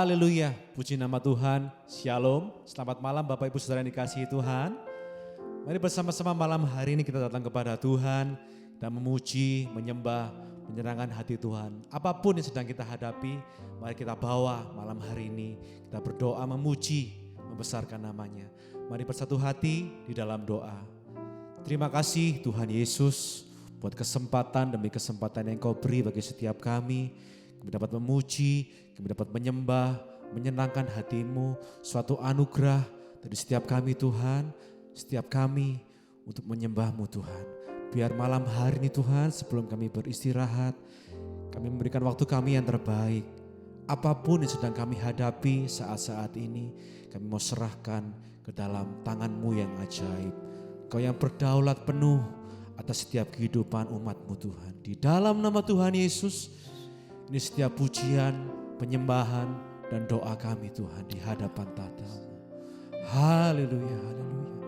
Haleluya, puji nama Tuhan. Shalom, selamat malam Bapak Ibu Saudara yang dikasihi Tuhan. Mari bersama-sama malam hari ini kita datang kepada Tuhan dan memuji, menyembah, menyenangkan hati Tuhan. Apapun yang sedang kita hadapi, mari kita bawa malam hari ini. Kita berdoa, memuji, membesarkan namanya. Mari bersatu hati di dalam doa. Terima kasih Tuhan Yesus buat kesempatan demi kesempatan yang Kau beri bagi setiap kami. Kami dapat memuji, kami dapat menyembah, menyenangkan hati-Mu, suatu anugerah dari setiap kami Tuhan, setiap kami untuk menyembah-Mu Tuhan. Biar malam hari ini Tuhan sebelum kami beristirahat, kami memberikan waktu kami yang terbaik. Apapun yang sedang kami hadapi saat-saat ini, kami mau serahkan ke dalam tangan-Mu yang ajaib. Kau yang berdaulat penuh atas setiap kehidupan umat-Mu Tuhan. Di dalam nama Tuhan Yesus, ini setiap pujian, penyembahan, dan doa kami Tuhan di hadapan tata-Mu. Haleluya, haleluya.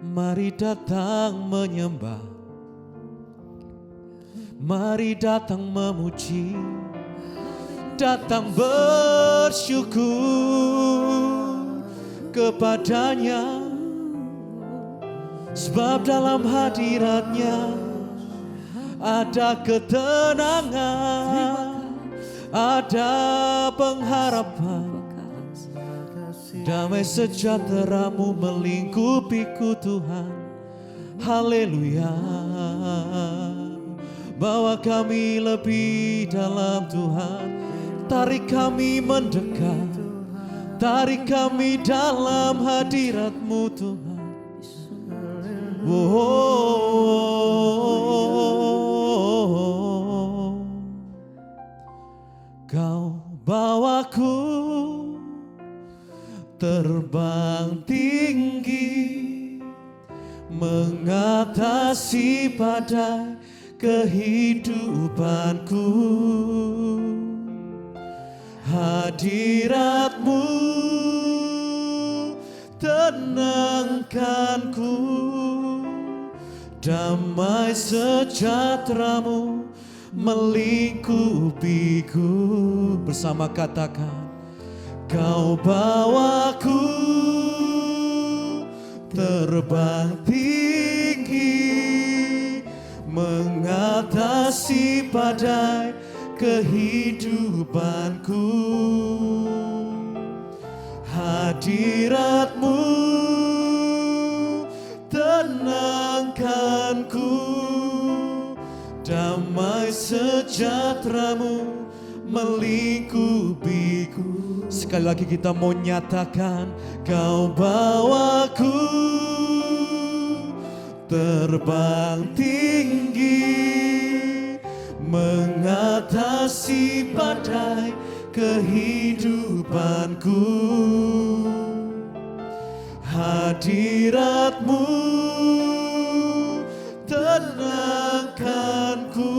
Mari datang menyembah, mari datang memuji, datang bersyukur kepadanya. Sebab dalam hadiratnya ada ketenangan, ada pengharapan, damai sejahtera-Mu melingkupiku Tuhan. Haleluya. Bawa kami lebih dalam Tuhan, tarik kami mendekat, tarik kami dalam hadirat-Mu Tuhan. Kau bawaku terbang tinggi, mengatasi badai kehidupanku. Hadirat-Mu tenangkanku, damai sejahtera-Mu melingkupiku. Bersama katakan, Kau bawaku terbang tinggi, mengatasi badai kehidupanku. Hadirat-Mu tenangkanku, damai sejahtera-Mu melingkupiku. Sekali lagi kita mau nyatakan, Kau bawaku terbang tinggi, mengatasi badai kehidupanku. Hadirat-Mu tenangkanku,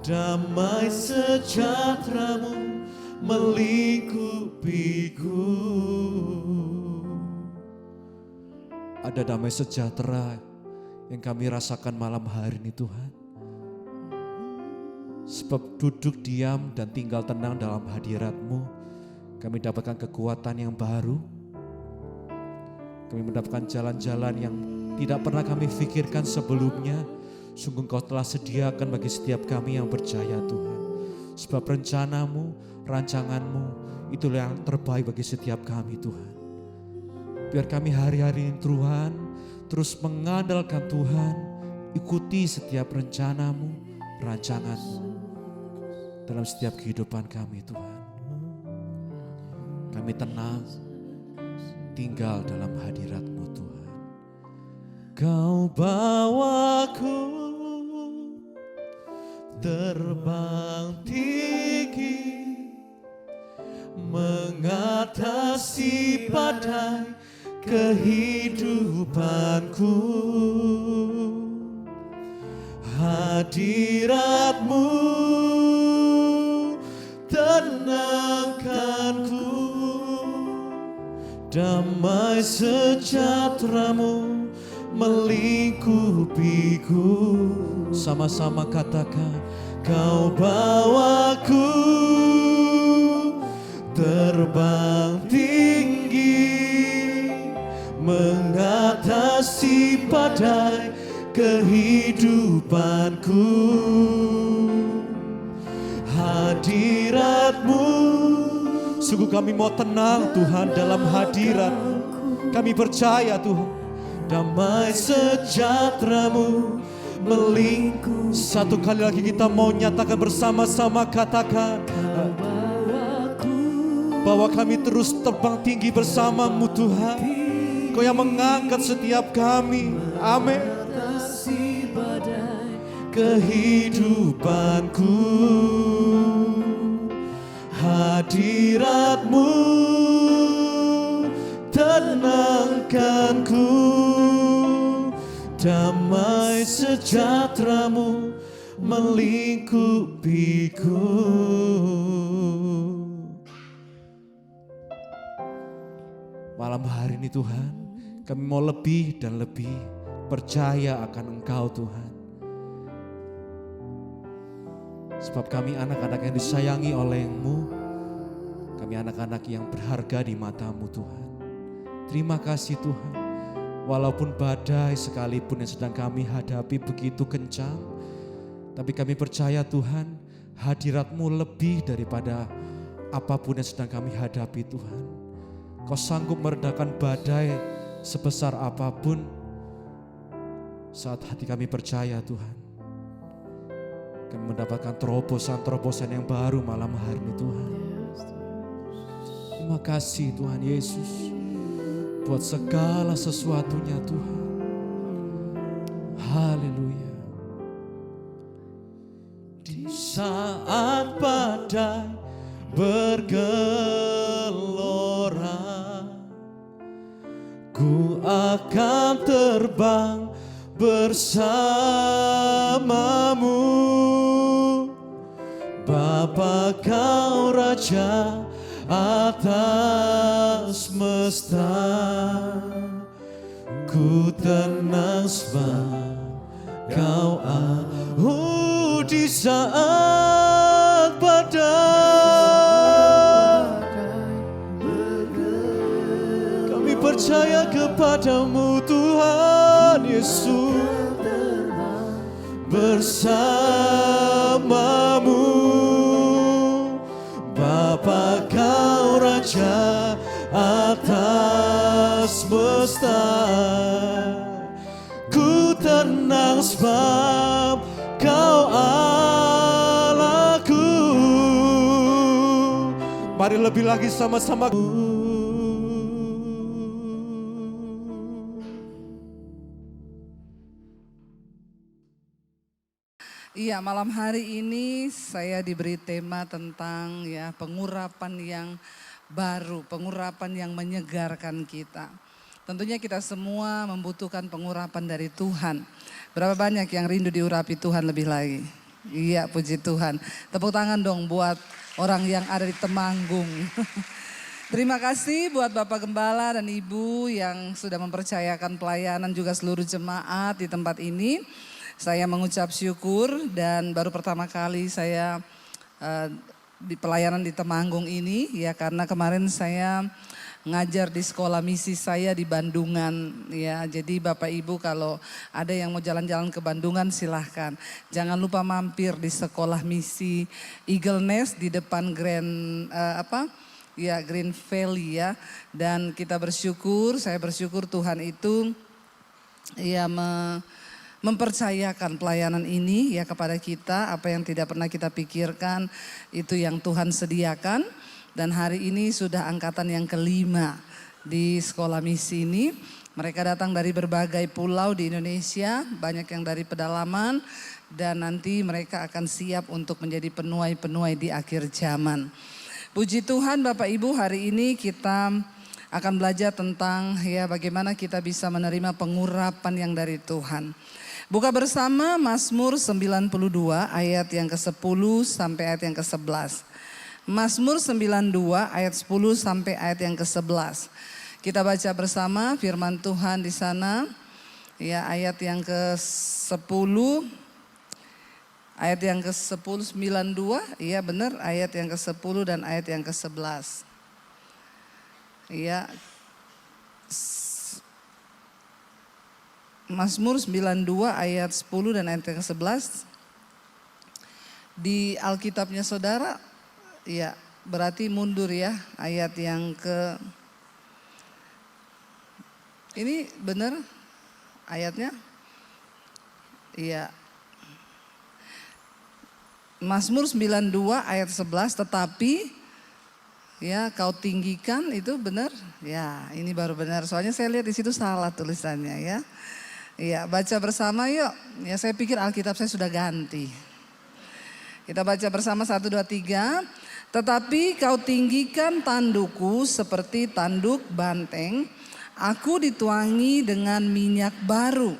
damai sejahtera-Mu melingkupiku. Ada damai sejahtera yang kami rasakan malam hari ini Tuhan. Sebab duduk diam dan tinggal tenang dalam hadirat-Mu, kami dapatkan kekuatan yang baru. Kami mendapatkan jalan-jalan yang tidak pernah kami pikirkan sebelumnya. Sungguh Kau telah sediakan bagi setiap kami yang percaya Tuhan. Sebab rencana-Mu, rancangan-Mu, itulah yang terbaik bagi setiap kami Tuhan. Biar kami hari-hari ini Tuhan terus mengandalkan Tuhan. Ikuti setiap rencana-Mu, rancangan-Mu dalam setiap kehidupan kami Tuhan. Kami tenang tinggal dalam hadirat-Mu Tuhan. Kau bawaku terbang tinggi, mengatasi badai kehidupanku. Hadirat-Mu tenangkanku, damai sejahtera-Mu melingkupiku. Sama-sama katakan, Kau bawaku terbang tinggi mengatasi badai kehidupanku. Hadirat-Mu, sungguh kami mau tenang Tuhan dalam hadirat. Kami percaya Tuhan, damai sejahtera-Mu melingkupi. Satu kali lagi kita mau nyatakan bersama-sama, katakan bahwa kami terus terbang tinggi bersama-Mu Tuhan. Kau yang mengangkat setiap kami. Amin. Kehidupanku, hadirat-Mu tenangkanku, damai sejahtera-Mu melingkupiku. Malam hari ini Tuhan, kami mau lebih dan lebih percaya akan Engkau Tuhan. Sebab kami anak-anak yang disayangi oleh-Mu, kami anak-anak yang berharga di mata-Mu Tuhan. Terima kasih Tuhan, walaupun badai sekalipun yang sedang kami hadapi begitu kencang, tapi kami percaya Tuhan, hadirat-Mu lebih daripada apapun yang sedang kami hadapi Tuhan. Kau sanggup meredakan badai sebesar apapun saat hati kami percaya Tuhan. Kami mendapatkan terobosan-terobosan yang baru malam hari ini Tuhan. Terima kasih Tuhan Yesus buat segala sesuatunya Tuhan. Haleluya. Di saat badai bergelora, ku akan terbang bersama-Mu. Bapa Kau Raja atas semesta, ku tenang sebab Kau di saat badai kami percaya kepada-Mu Tuhan Yesus. Bersama-Mu Bapa Kau Raja atas semesta, ku tenang sebab Kau Allahku. Mari lebih lagi sama-sama. Iya, malam hari ini saya diberi tema tentang ya pengurapan yang baru, pengurapan yang menyegarkan kita. Tentunya kita semua membutuhkan pengurapan dari Tuhan. Berapa banyak yang rindu diurapi Tuhan lebih lagi? Iya, puji Tuhan. Tepuk tangan dong buat orang yang ada di Temanggung. Terima kasih buat Bapak Gembala dan Ibu yang sudah mempercayakan pelayanan, juga seluruh jemaat di tempat ini. Saya mengucap syukur dan baru pertama kali saya di pelayanan di Temanggung ini ya, karena kemarin saya ngajar di sekolah misi saya di Bandungan ya. Jadi Bapak Ibu kalau ada yang mau jalan-jalan ke Bandungan silahkan. Jangan lupa mampir di sekolah misi Eagle Nest di depan Green Valley ya. Dan kita bersyukur, saya bersyukur Tuhan itu ya mempercayakan pelayanan ini ya kepada kita. Apa yang tidak pernah kita pikirkan itu yang Tuhan sediakan. Dan hari ini sudah angkatan yang kelima di sekolah misi ini. Mereka datang dari berbagai pulau di Indonesia, banyak yang dari pedalaman. Dan nanti mereka akan siap untuk menjadi penuai-penuai di akhir zaman. Puji Tuhan Bapak Ibu, hari ini kita akan belajar tentang ya bagaimana kita bisa menerima pengurapan yang dari Tuhan. Buka bersama Mazmur 92 ayat yang ke-10 sampai ayat yang ke-11. Mazmur 92 ayat 10 sampai ayat yang ke-11. Kita baca bersama firman Tuhan di sana. Ya, ayat yang ke-10, Ayat yang ke-10, 92, iya benar, ayat yang ke-10 dan ayat yang ke-11. Iya. Mazmur 92 ayat 10 dan ayat yang ke-11. Di Alkitabnya saudara, ya berarti mundur ya, ayat yang ke, ini benar ayatnya? Iya. Mazmur 92 ayat 11, tetapi ya kau tinggikan, itu benar? Ya, ini baru benar. Soalnya saya lihat di situ salah tulisannya ya. Iya, baca bersama yuk. Ya, saya pikir Alkitab saya sudah ganti. Kita baca bersama 1, 2, 3. Tetapi kau tinggikan tandukku seperti tanduk banteng. Aku dituangi dengan minyak baru.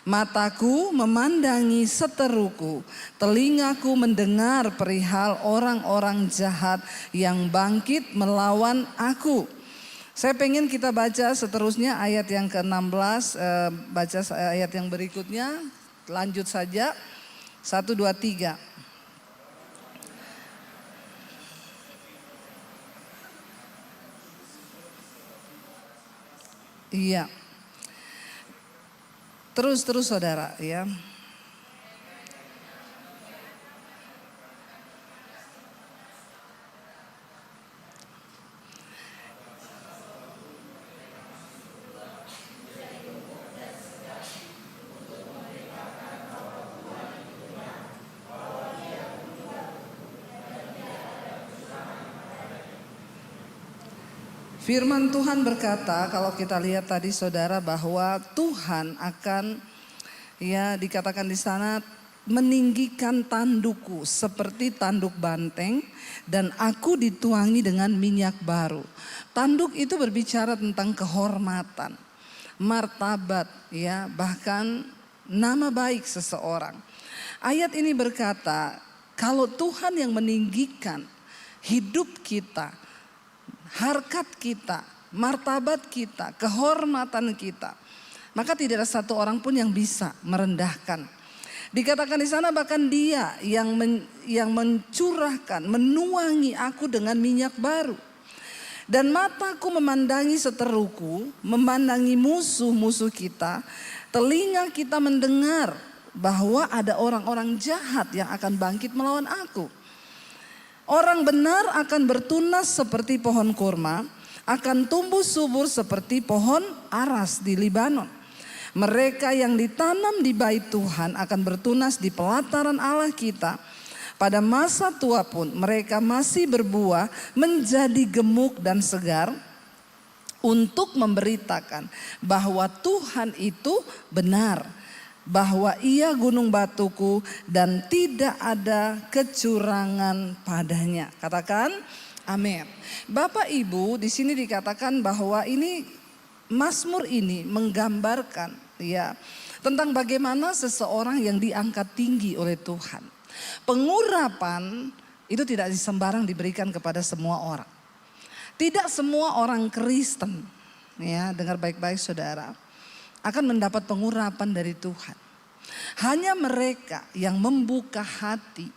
Mataku memandangi seteruku. Telingaku mendengar perihal orang-orang jahat yang bangkit melawan aku. Saya pengen kita baca seterusnya ayat yang ke-16. Baca ayat yang berikutnya. Lanjut saja. 1, 2, 3. Iya. Terus saudara ya. Firman Tuhan berkata, kalau kita lihat tadi saudara, bahwa Tuhan akan, ya dikatakan di sana, meninggikan tandukku seperti tanduk banteng dan aku dituangi dengan minyak baru. Tanduk itu berbicara tentang kehormatan, martabat, ya bahkan nama baik seseorang. Ayat ini berkata, kalau Tuhan yang meninggikan hidup kita, harkat kita, martabat kita, kehormatan kita, maka tidak ada satu orang pun yang bisa merendahkan. Dikatakan di sana bahkan Dia yang mencurahkan, menuangi aku dengan minyak baru. Dan mataku memandangi seteruku, memandangi musuh-musuh kita, telinga kita mendengar bahwa ada orang-orang jahat yang akan bangkit melawan aku. Orang benar akan bertunas seperti pohon kurma, akan tumbuh subur seperti pohon aras di Libanon. Mereka yang ditanam di bait Tuhan akan bertunas di pelataran Allah kita. Pada masa tua pun mereka masih berbuah menjadi gemuk dan segar untuk memberitakan bahwa Tuhan itu benar, bahwa Ia gunung batuku dan tidak ada kecurangan padanya. Katakan amin. Bapak Ibu, di sini dikatakan bahwa ini Mazmur ini menggambarkan ya tentang bagaimana seseorang yang diangkat tinggi oleh Tuhan. Pengurapan itu tidak sembarang diberikan kepada semua orang. Tidak semua orang Kristen, ya dengar baik-baik saudara, akan mendapat pengurapan dari Tuhan. Hanya mereka yang membuka hati,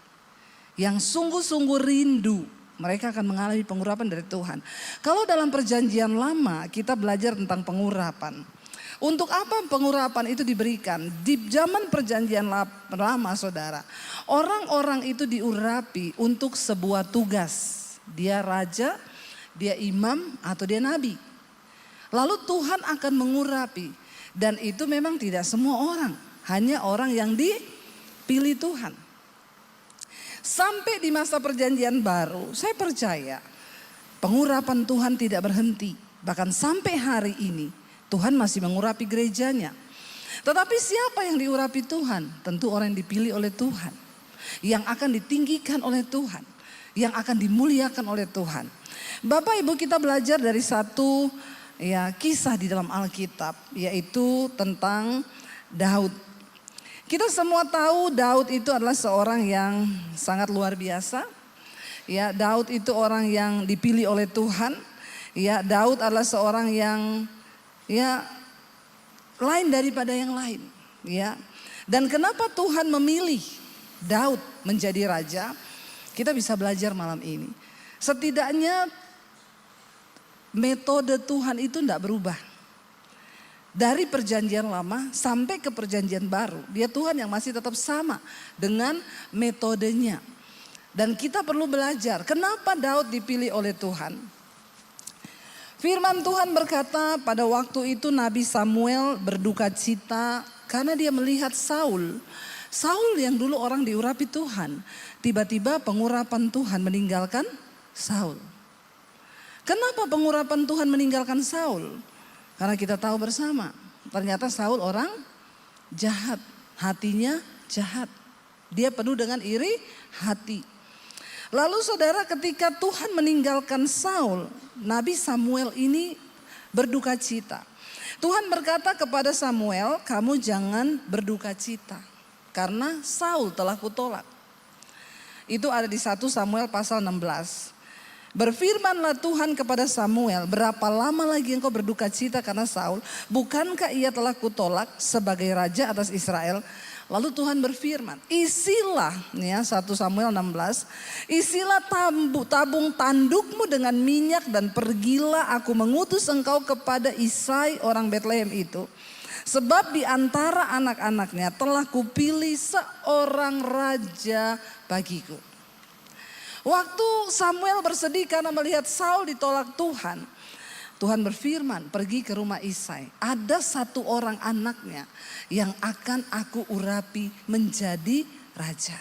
yang sungguh-sungguh rindu, mereka akan mengalami pengurapan dari Tuhan. Kalau dalam perjanjian lama kita belajar tentang pengurapan. Untuk apa pengurapan itu diberikan? Di zaman perjanjian lama saudara, orang-orang itu diurapi untuk sebuah tugas. Dia raja, dia imam atau dia nabi. Lalu Tuhan akan mengurapi. Dan itu memang tidak semua orang, hanya orang yang dipilih Tuhan. Sampai di masa perjanjian baru, saya percaya pengurapan Tuhan tidak berhenti. Bahkan sampai hari ini Tuhan masih mengurapi gerejanya. Tetapi siapa yang diurapi Tuhan? Tentu orang yang dipilih oleh Tuhan. Yang akan ditinggikan oleh Tuhan. Yang akan dimuliakan oleh Tuhan. Bapak Ibu, kita belajar dari satu ya kisah di dalam Alkitab, yaitu tentang Daud. Kita semua tahu Daud itu adalah seorang yang sangat luar biasa. Ya, Daud itu orang yang dipilih oleh Tuhan. Ya, Daud adalah seorang yang ya lain daripada yang lain. Ya, dan kenapa Tuhan memilih Daud menjadi raja, kita bisa belajar malam ini. Setidaknya metode Tuhan itu tidak berubah. Dari perjanjian lama sampai ke perjanjian baru, dia Tuhan yang masih tetap sama dengan metodenya. Dan kita perlu belajar kenapa Daud dipilih oleh Tuhan. Firman Tuhan berkata, pada waktu itu Nabi Samuel berduka cita karena dia melihat Saul. Saul yang dulu orang diurapi Tuhan, tiba-tiba pengurapan Tuhan meninggalkan Saul. Kenapa pengurapan Tuhan meninggalkan Saul? Karena kita tahu bersama, ternyata Saul orang jahat, hatinya jahat. Dia penuh dengan iri hati. Lalu saudara, ketika Tuhan meninggalkan Saul, Nabi Samuel ini berduka cita. Tuhan berkata kepada Samuel, kamu jangan berduka cita karena Saul telah kutolak. Itu ada di 1 Samuel pasal 16. Berfirmanlah Tuhan kepada Samuel, berapa lama lagi engkau berduka cita karena Saul? Bukankah ia telah kutolak sebagai raja atas Israel? Lalu Tuhan berfirman, isilah, ya 1 Samuel 16, isilah tabung tandukmu dengan minyak dan pergilah aku mengutus engkau kepada Isai orang Betlehem itu. Sebab di antara anak-anaknya telah kupilih seorang raja bagiku. Waktu Samuel bersedih karena melihat Saul ditolak Tuhan, Tuhan berfirman, pergi ke rumah Isai. Ada satu orang anaknya yang akan aku urapi menjadi raja.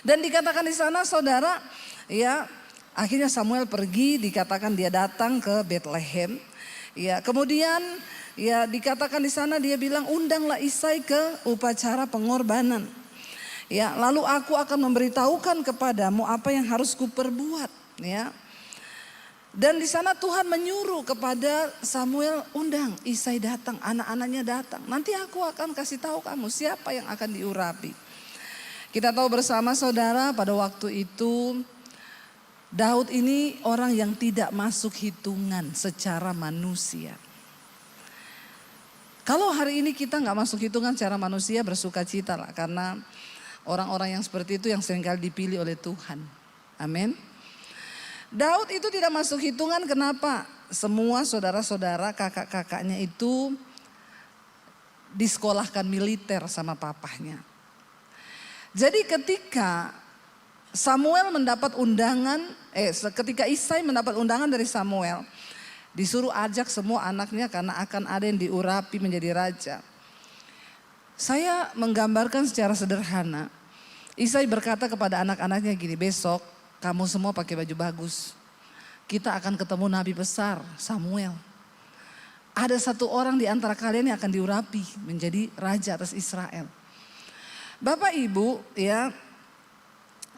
Dan dikatakan di sana saudara, ya akhirnya Samuel pergi, dikatakan dia datang ke Betlehem. Ya kemudian ya dikatakan di sana dia bilang, undanglah Isai ke upacara pengorbanan. Ya, lalu aku akan memberitahukan kepadamu apa yang harus kuperbuat, ya. Dan di sana Tuhan menyuruh kepada Samuel, undang Isai datang, anak-anaknya datang. Nanti aku akan kasih tahu kamu siapa yang akan diurapi. Kita tahu bersama saudara, pada waktu itu Daud ini orang yang tidak masuk hitungan secara manusia. Kalau hari ini kita nggak masuk hitungan secara manusia, bersuka cita lah, karena orang-orang yang seperti itu yang seringkali dipilih oleh Tuhan. Amin. Daud itu tidak masuk hitungan, kenapa? Semua saudara-saudara, kakak-kakaknya itu disekolahkan militer sama papahnya. Jadi ketika Samuel mendapat undangan, ketika Isai mendapat undangan dari Samuel, disuruh ajak semua anaknya karena akan ada yang diurapi menjadi raja. Saya menggambarkan secara sederhana. Isai berkata kepada anak-anaknya gini, besok kamu semua pakai baju bagus. Kita akan ketemu nabi besar, Samuel. Ada satu orang di antara kalian yang akan diurapi menjadi raja atas Israel. Bapak Ibu, ya,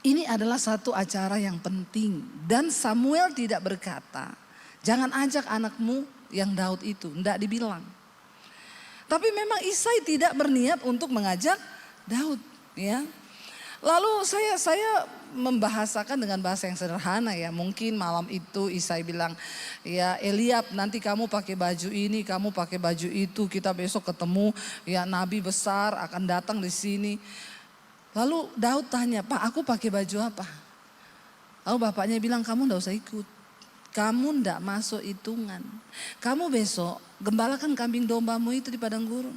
ini adalah satu acara yang penting. Dan Samuel tidak berkata, jangan ajak anakmu yang Daud itu, tidak dibilang. Tapi memang Isai tidak berniat untuk mengajak Daud, ya. Lalu saya membahasakan dengan bahasa yang sederhana, ya. Mungkin malam itu Isai bilang, ya Eliab, nanti kamu pakai baju ini, kamu pakai baju itu, kita besok ketemu ya nabi besar akan datang di sini. Lalu Daud tanya, Pak, aku pakai baju apa? Lalu bapaknya bilang, kamu enggak usah ikut. Kamu ndak masuk hitungan. Kamu besok gembalakan kambing dombamu itu di padang gurun.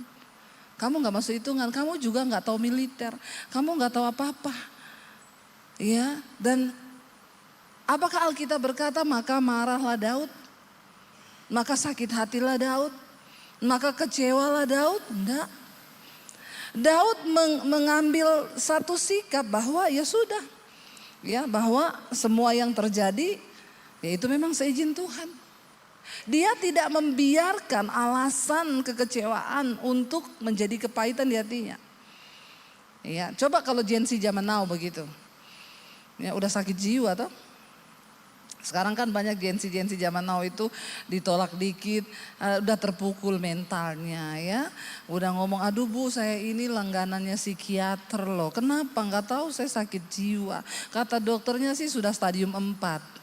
Kamu nggak masuk hitungan. Kamu juga nggak tahu militer. Kamu nggak tahu apa-apa. Ya, dan apakah Alkitab berkata maka marahlah Daud? Maka sakit hatilah Daud? Maka kecewalah Daud? Enggak. Daud mengambil satu sikap bahwa ya sudah. Ya, bahwa semua yang terjadi ya itu memang seizin Tuhan. Dia tidak membiarkan alasan kekecewaan untuk menjadi kepahitan di hatinya. Ya, coba kalau Gen Z zaman now begitu. Ya udah sakit jiwa toh. Sekarang kan banyak Gen Z zaman now itu ditolak dikit, udah terpukul mentalnya ya. Udah ngomong, aduh Bu saya ini langganannya psikiater loh. Kenapa? Nggak tahu saya sakit jiwa. Kata dokternya sih sudah stadium 4.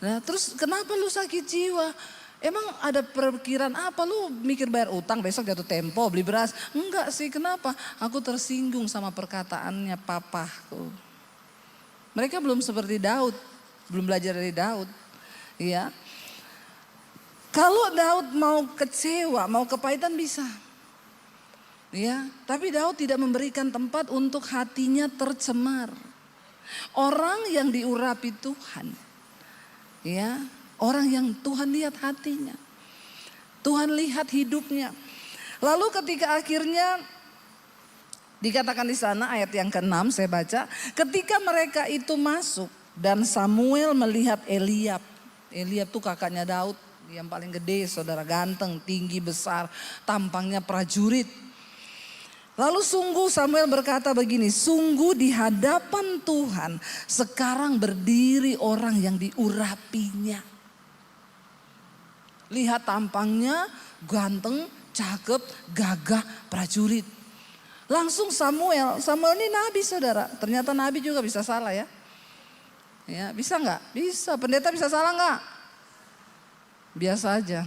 Nah, terus kenapa lu sakit jiwa? Emang ada perkiraan apa lu mikir bayar utang besok jatuh tempo beli beras? Enggak sih, kenapa? Aku tersinggung sama perkataannya papaku. Mereka belum seperti Daud, belum belajar dari Daud. Ya. Kalau Daud mau kecewa, mau kepahitan bisa. Ya, tapi Daud tidak memberikan tempat untuk hatinya tercemar. Orang yang diurapi Tuhan, ya, orang yang Tuhan lihat hatinya, Tuhan lihat hidupnya. Lalu ketika akhirnya dikatakan di sana ayat yang ke-6 saya baca, ketika mereka itu masuk dan Samuel melihat Eliab. Eliab tuh kakaknya Daud, yang paling gede, saudara, ganteng, tinggi, besar, tampangnya prajurit. Lalu sungguh Samuel berkata begini, sungguh di hadapan Tuhan sekarang berdiri orang yang diurapinya. Lihat tampangnya, ganteng, cakep, gagah, prajurit. Langsung Samuel ini nabi, saudara. Ternyata nabi juga bisa salah ya. Ya, bisa nggak? Bisa. Pendeta bisa salah nggak? Biasa aja.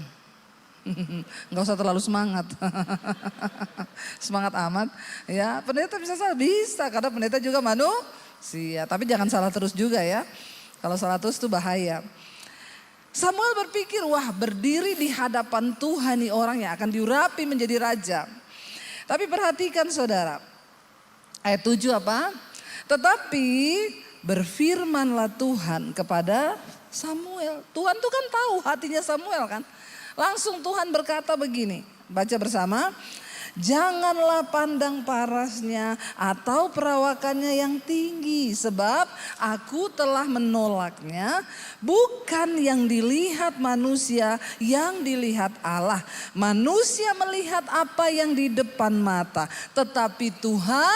Nggak usah terlalu semangat. Semangat amat. Ya, pendeta bisa salah, bisa, karena pendeta juga manusia. Tapi jangan salah terus juga ya. Kalau salah terus itu bahaya. Samuel berpikir, wah, berdiri di hadapan Tuhan nih orang yang akan diurapi menjadi raja. Tapi perhatikan saudara, ayat 7 apa? Tetapi berfirmanlah Tuhan kepada Samuel. Tuhan tuh kan tahu hatinya Samuel kan. Langsung Tuhan berkata begini, baca bersama. Janganlah pandang parasnya atau perawakannya yang tinggi, sebab aku telah menolaknya. Bukan yang dilihat manusia, yang dilihat Allah. Manusia melihat apa yang di depan mata, tetapi Tuhan,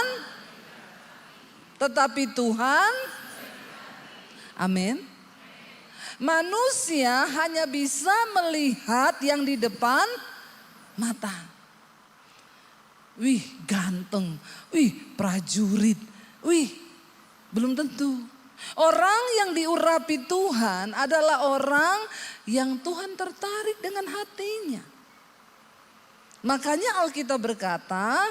amin. Manusia hanya bisa melihat yang di depan mata. Wih, ganteng. Wih, prajurit. Wih, belum tentu. Orang yang diurapi Tuhan adalah orang yang Tuhan tertarik dengan hatinya. Makanya Alkitab berkata,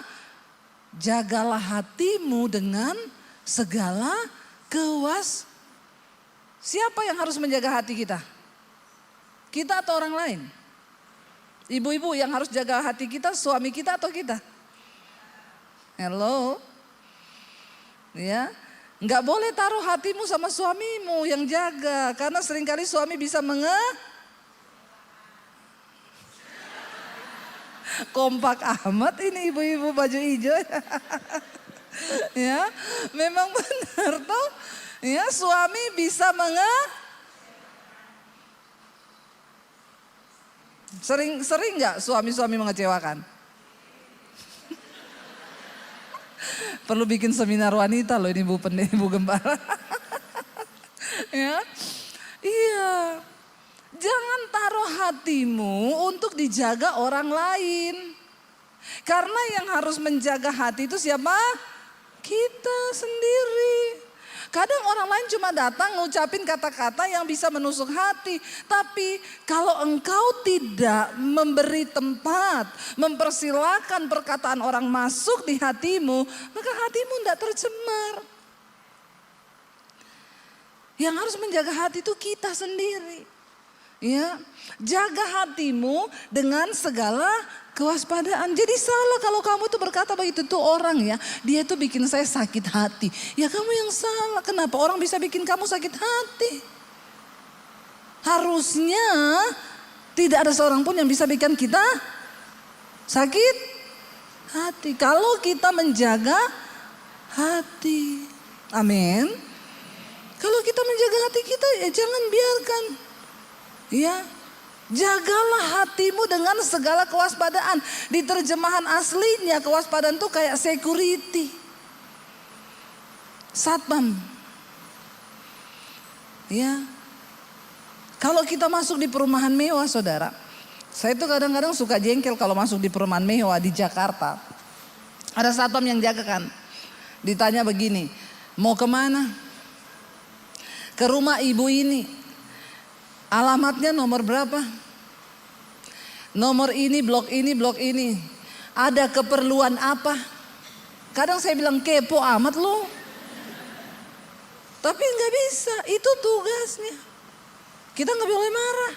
jagalah hatimu dengan segala kewaspadaan. Siapa yang harus menjaga hati kita? Kita atau orang lain? Ibu-ibu yang harus jaga hati kita, suami kita atau kita? Hello? Ya, nggak boleh taruh hatimu sama suamimu yang jaga, karena seringkali suami bisa kompak amat ini ibu-ibu baju hijau. Ya, memang benar toh. Ya, suami bisa sering nggak suami-suami mengecewakan? Perlu bikin seminar wanita loh ini Bu Gembara. Ya, iya. Jangan taruh hatimu untuk dijaga orang lain. Karena yang harus menjaga hati itu siapa? Kita sendiri. Kadang orang lain cuma datang ngucapin kata-kata yang bisa menusuk hati. Tapi kalau engkau tidak memberi tempat, mempersilahkan perkataan orang masuk di hatimu, maka hatimu tidak tercemar. Yang harus menjaga hati itu kita sendiri. Ya, jaga hatimu dengan segala kewaspadaan. Jadi salah kalau kamu tuh berkata begitu tuh orang ya, dia tuh bikin saya sakit hati. Ya kamu yang salah. Kenapa orang bisa bikin kamu sakit hati? Harusnya tidak ada seorang pun yang bisa bikin kita sakit hati. Kalau kita menjaga hati. Amin. Kalau kita menjaga hati kita ya jangan biarkan. Ya, jagalah hatimu dengan segala kewaspadaan. Di terjemahan aslinya kewaspadaan itu kayak security. Satpam. Ya. Kalau kita masuk di perumahan mewah, saudara. Saya tuh kadang-kadang suka jengkel kalau masuk di perumahan mewah di Jakarta. Ada satpam yang jaga kan. Ditanya begini, mau kemana? Ke rumah ibu ini. Alamatnya nomor berapa? Nomor ini, blok ini, blok ini. Ada keperluan apa? Kadang saya bilang kepo amat lo. Tapi nggak bisa, itu tugasnya. Kita nggak boleh marah.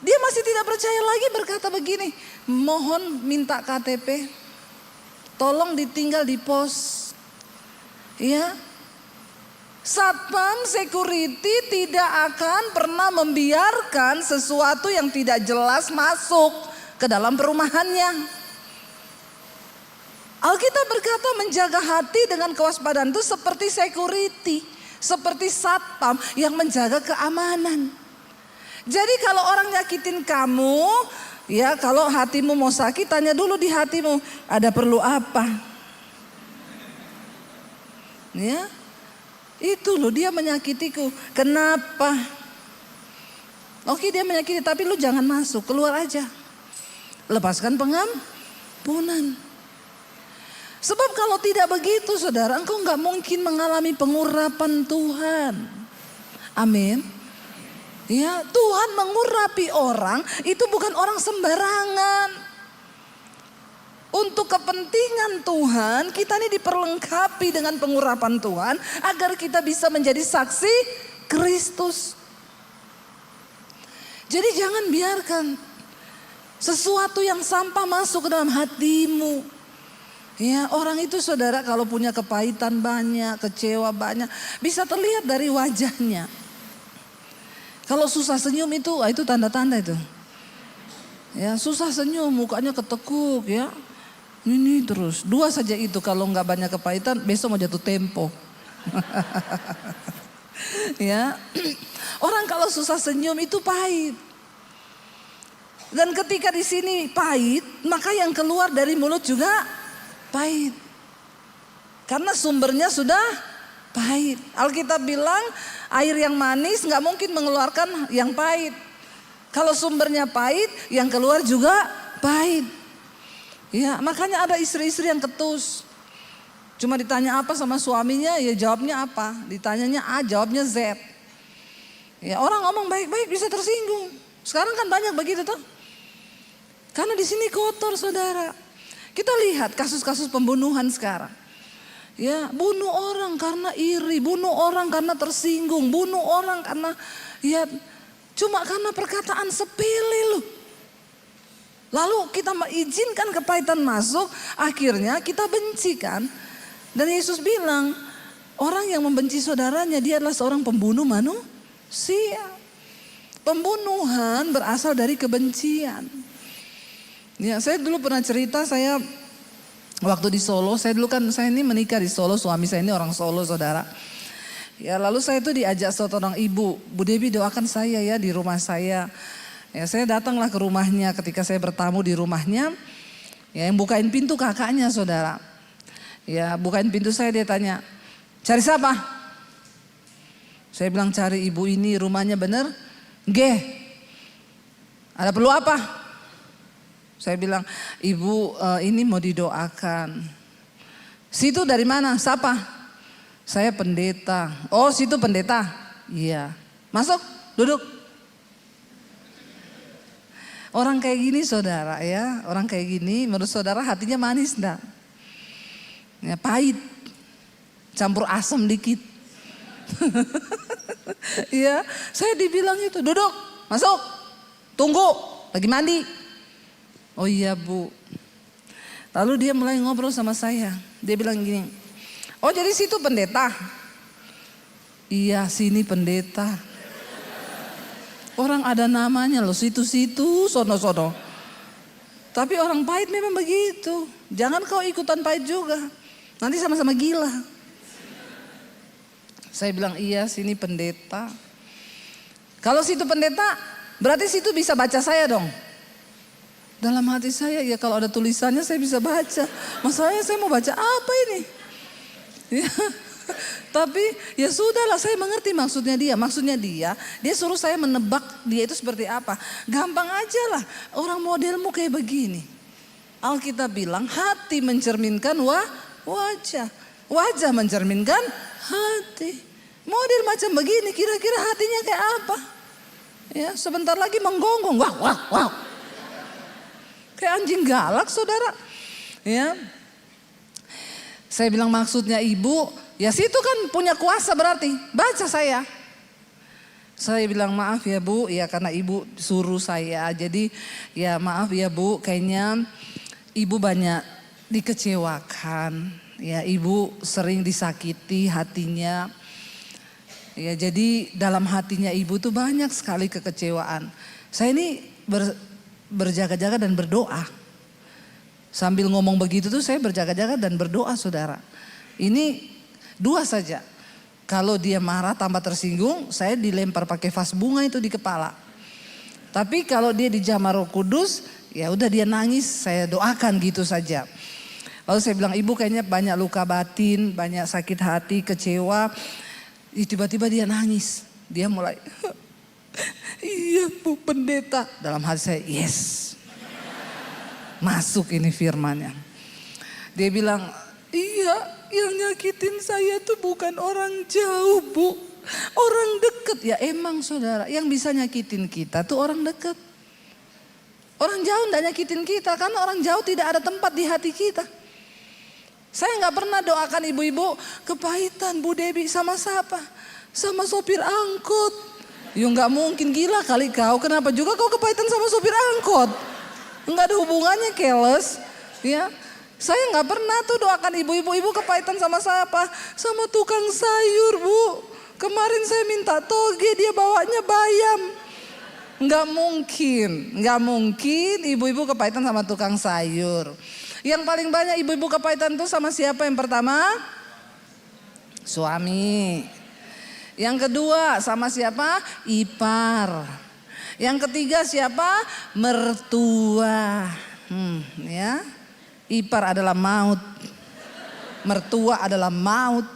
Dia masih tidak percaya lagi berkata begini, mohon minta KTP, tolong ditinggal di pos. Ya, Satpam security tidak akan pernah membiarkan sesuatu yang tidak jelas masuk ke dalam perumahannya. Alkitab berkata menjaga hati dengan kewaspadaan itu seperti security, seperti satpam yang menjaga keamanan. Jadi kalau orang nyakitin kamu, ya kalau hatimu mau sakit, tanya dulu di hatimu, ada perlu apa? Ya, itu loh dia menyakitiku. Kenapa? Oke dia menyakiti, tapi lu jangan masuk, keluar aja. Lepaskan pengampunan. Sebab kalau tidak begitu saudara, engkau gak mungkin mengalami pengurapan Tuhan. Amin. Ya, Tuhan mengurapi orang itu bukan orang sembarangan. Untuk kepentingan Tuhan, kita ini diperlengkapi dengan pengurapan Tuhan agar kita bisa menjadi saksi Kristus. Jadi jangan biarkan sesuatu yang sampah masuk ke dalam hatimu. Ya, orang itu saudara kalau punya kepahitan banyak, kecewa banyak, bisa terlihat dari wajahnya. Kalau susah senyum itu tanda-tanda itu. Ya, susah senyum, mukanya ketekuk ya. Ini terus, 2 saja itu kalau nggak banyak kepahitan, besok mau jatuh tempo. Ya, orang kalau susah senyum itu pahit. Dan ketika di sini pahit, maka yang keluar dari mulut juga pahit. Karena sumbernya sudah pahit. Alkitab bilang air yang manis nggak mungkin mengeluarkan yang pahit. Kalau sumbernya pahit, yang keluar juga pahit. Ya, makanya ada istri-istri yang ketus. Cuma ditanya apa sama suaminya, ya jawabnya apa. Ditanyanya A, jawabnya Z. Ya, orang ngomong baik-baik bisa tersinggung. Sekarang kan banyak begitu tuh. Karena di sini kotor saudara. Kita lihat kasus-kasus pembunuhan sekarang. Ya, bunuh orang karena iri, bunuh orang karena tersinggung, bunuh orang karena ya cuma karena perkataan sepele loh. Lalu kita mengizinkan kepahitan masuk, akhirnya kita benci kan. Dan Yesus bilang, orang yang membenci saudaranya dia adalah seorang pembunuh manusia. Pembunuhan berasal dari kebencian. Ya, saya dulu pernah cerita saya waktu di Solo, saya ini menikah di Solo, suami saya ini orang Solo saudara. Ya lalu saya itu diajak seorang ibu, Bu Debi doakan saya ya di rumah saya. Ya saya datanglah ke rumahnya, ketika saya bertamu di rumahnya, ya yang bukain pintu kakaknya saudara. Ya bukain pintu saya dia tanya, cari siapa? Saya bilang cari ibu ini, rumahnya bener? Nggih. Ada perlu apa? Saya bilang, ibu ini mau didoakan. Situ dari mana? Siapa? Saya pendeta. Oh situ pendeta? Iya. Masuk, duduk. Orang kayak gini saudara ya, orang kayak gini menurut saudara hatinya manis enggak? Ya pahit, campur asam dikit. Ya, saya dibilang itu, duduk, masuk, tunggu, lagi mandi. Oh iya Bu. Lalu dia mulai ngobrol sama saya. Dia bilang gini, oh jadi situ pendeta? Iya sini pendeta. Orang ada namanya loh, situ-situ, sono-sono. Tapi orang pahit memang begitu. Jangan kau ikutan pahit juga. Nanti sama-sama gila. Saya bilang iya sini pendeta. Kalau situ pendeta berarti situ bisa baca saya dong. Dalam hati saya ya kalau ada tulisannya saya bisa baca. Masalahnya saya mau baca apa ini? Ya. Tapi ya sudahlah saya mengerti maksudnya dia. Maksudnya dia suruh saya menebak dia itu seperti apa. Gampang aja lah orang modelmu kayak begini. Alkitab bilang hati mencerminkan wajah. Wajah mencerminkan hati. Model macam begini kira-kira hatinya kayak apa? Ya sebentar lagi menggonggong. Wah. Kayak anjing galak saudara. Ya. Saya bilang maksudnya ibu, ya situ kan punya kuasa berarti. Baca saya. Saya bilang maaf ya bu, ya karena ibu suruh saya. Jadi ya maaf ya bu, kayaknya ibu banyak dikecewakan. Ya ibu sering disakiti hatinya. Ya jadi dalam hatinya ibu tuh banyak sekali kekecewaan. Saya ini berjaga-jaga dan berdoa. Sambil ngomong begitu tuh saya berjaga-jaga dan berdoa saudara. Ini dua saja. Kalau dia marah tambah tersinggung, saya dilempar pakai vas bunga itu di kepala. Tapi kalau dia dijamah Roh Kudus, ya udah dia nangis, saya doakan gitu saja. Lalu saya bilang ibu kayaknya banyak luka batin, banyak sakit hati, kecewa. Tiba-tiba dia nangis. Dia mulai, iya Bu Pendeta. Dalam hati saya, yes. Masuk ini firmannya. Dia bilang, iya yang nyakitin saya tuh bukan orang jauh Bu. Orang dekat. Ya emang saudara, yang bisa nyakitin kita tuh orang dekat. Orang jauh enggak nyakitin kita karena orang jauh tidak ada tempat di hati kita. Saya nggak pernah doakan ibu-ibu kepahitan Bu Debbie sama siapa? Sama sopir angkot. Ya nggak mungkin, gila kali kau. Kenapa juga kau kepahitan sama sopir angkot? Nggak ada hubungannya, keles. Ya, saya nggak pernah tuh doakan ibu-ibu kepahitan sama siapa? Sama tukang sayur Bu. Kemarin saya minta toge, dia bawanya bayam. Nggak mungkin ibu-ibu kepahitan sama tukang sayur. Yang paling banyak ibu-ibu kepahitan itu sama siapa yang pertama? Suami. Yang kedua sama siapa? Ipar. Yang ketiga siapa? Mertua. Ya. Ipar adalah maut. Mertua adalah maut.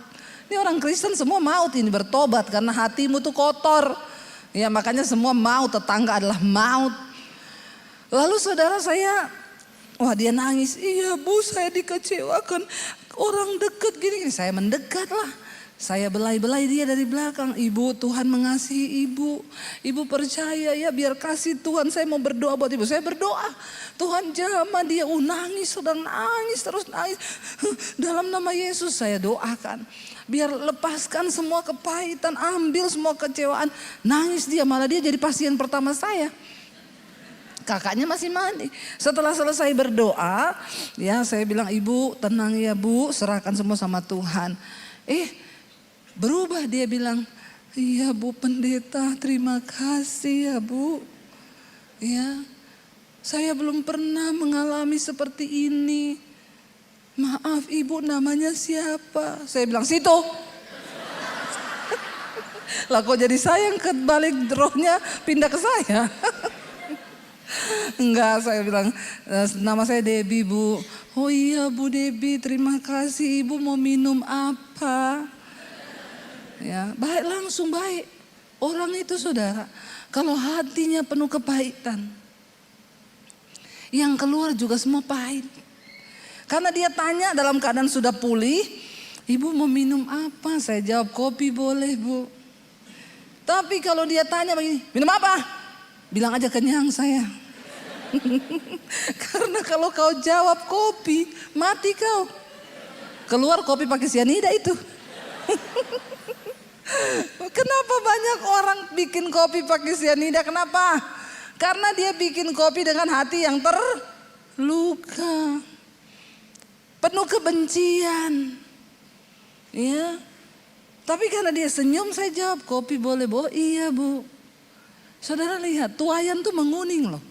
Ini orang Kristen semua maut ini, bertobat karena hatimu tuh kotor. Ya makanya semua maut, tetangga adalah maut. Lalu saudara saya, wah dia nangis, iya Bu saya dikecewakan orang dekat gini. Saya mendekat lah. Saya belai-belai dia dari belakang. Ibu, Tuhan mengasihi ibu. Ibu percaya ya, biar kasih Tuhan. Saya mau berdoa buat ibu. Saya berdoa. Tuhan jamah dia. Nangis, sudah nangis, terus nangis. Dalam nama Yesus saya doakan. Biar lepaskan semua kepahitan, ambil semua kecewaan. Nangis dia, malah dia jadi pasien pertama saya. Kakaknya masih mandi. Setelah selesai berdoa, ya saya bilang ibu tenang ya Bu, serahkan semua sama Tuhan. Berubah dia bilang, iya Bu Pendeta terima kasih ya Bu. Ya, saya belum pernah mengalami seperti ini. Maaf ibu namanya siapa? Saya bilang situ. Lah kok jadi saya yang kebalik rohnya pindah ke saya. Enggak, saya bilang nama saya Debbie Bu. Oh iya Bu Debbie terima kasih, ibu mau minum apa? Ya, baik langsung baik. Orang itu saudara, kalau hatinya penuh kepahitan, yang keluar juga semua pahit. Karena dia tanya dalam keadaan sudah pulih, ibu mau minum apa? Saya jawab kopi boleh Bu. Tapi kalau dia tanya begini, minum apa? Bilang aja kenyang saya. Karena kalau kau jawab kopi, mati kau. Keluar kopi pakai sianida itu. Kenapa banyak orang bikin kopi pakai sianida? Kenapa? Karena dia bikin kopi dengan hati yang terluka. Penuh kebencian. Ya. Tapi karena dia senyum saya jawab kopi boleh Bu. Iya Bu. Saudara lihat tuayan tuh menguning loh.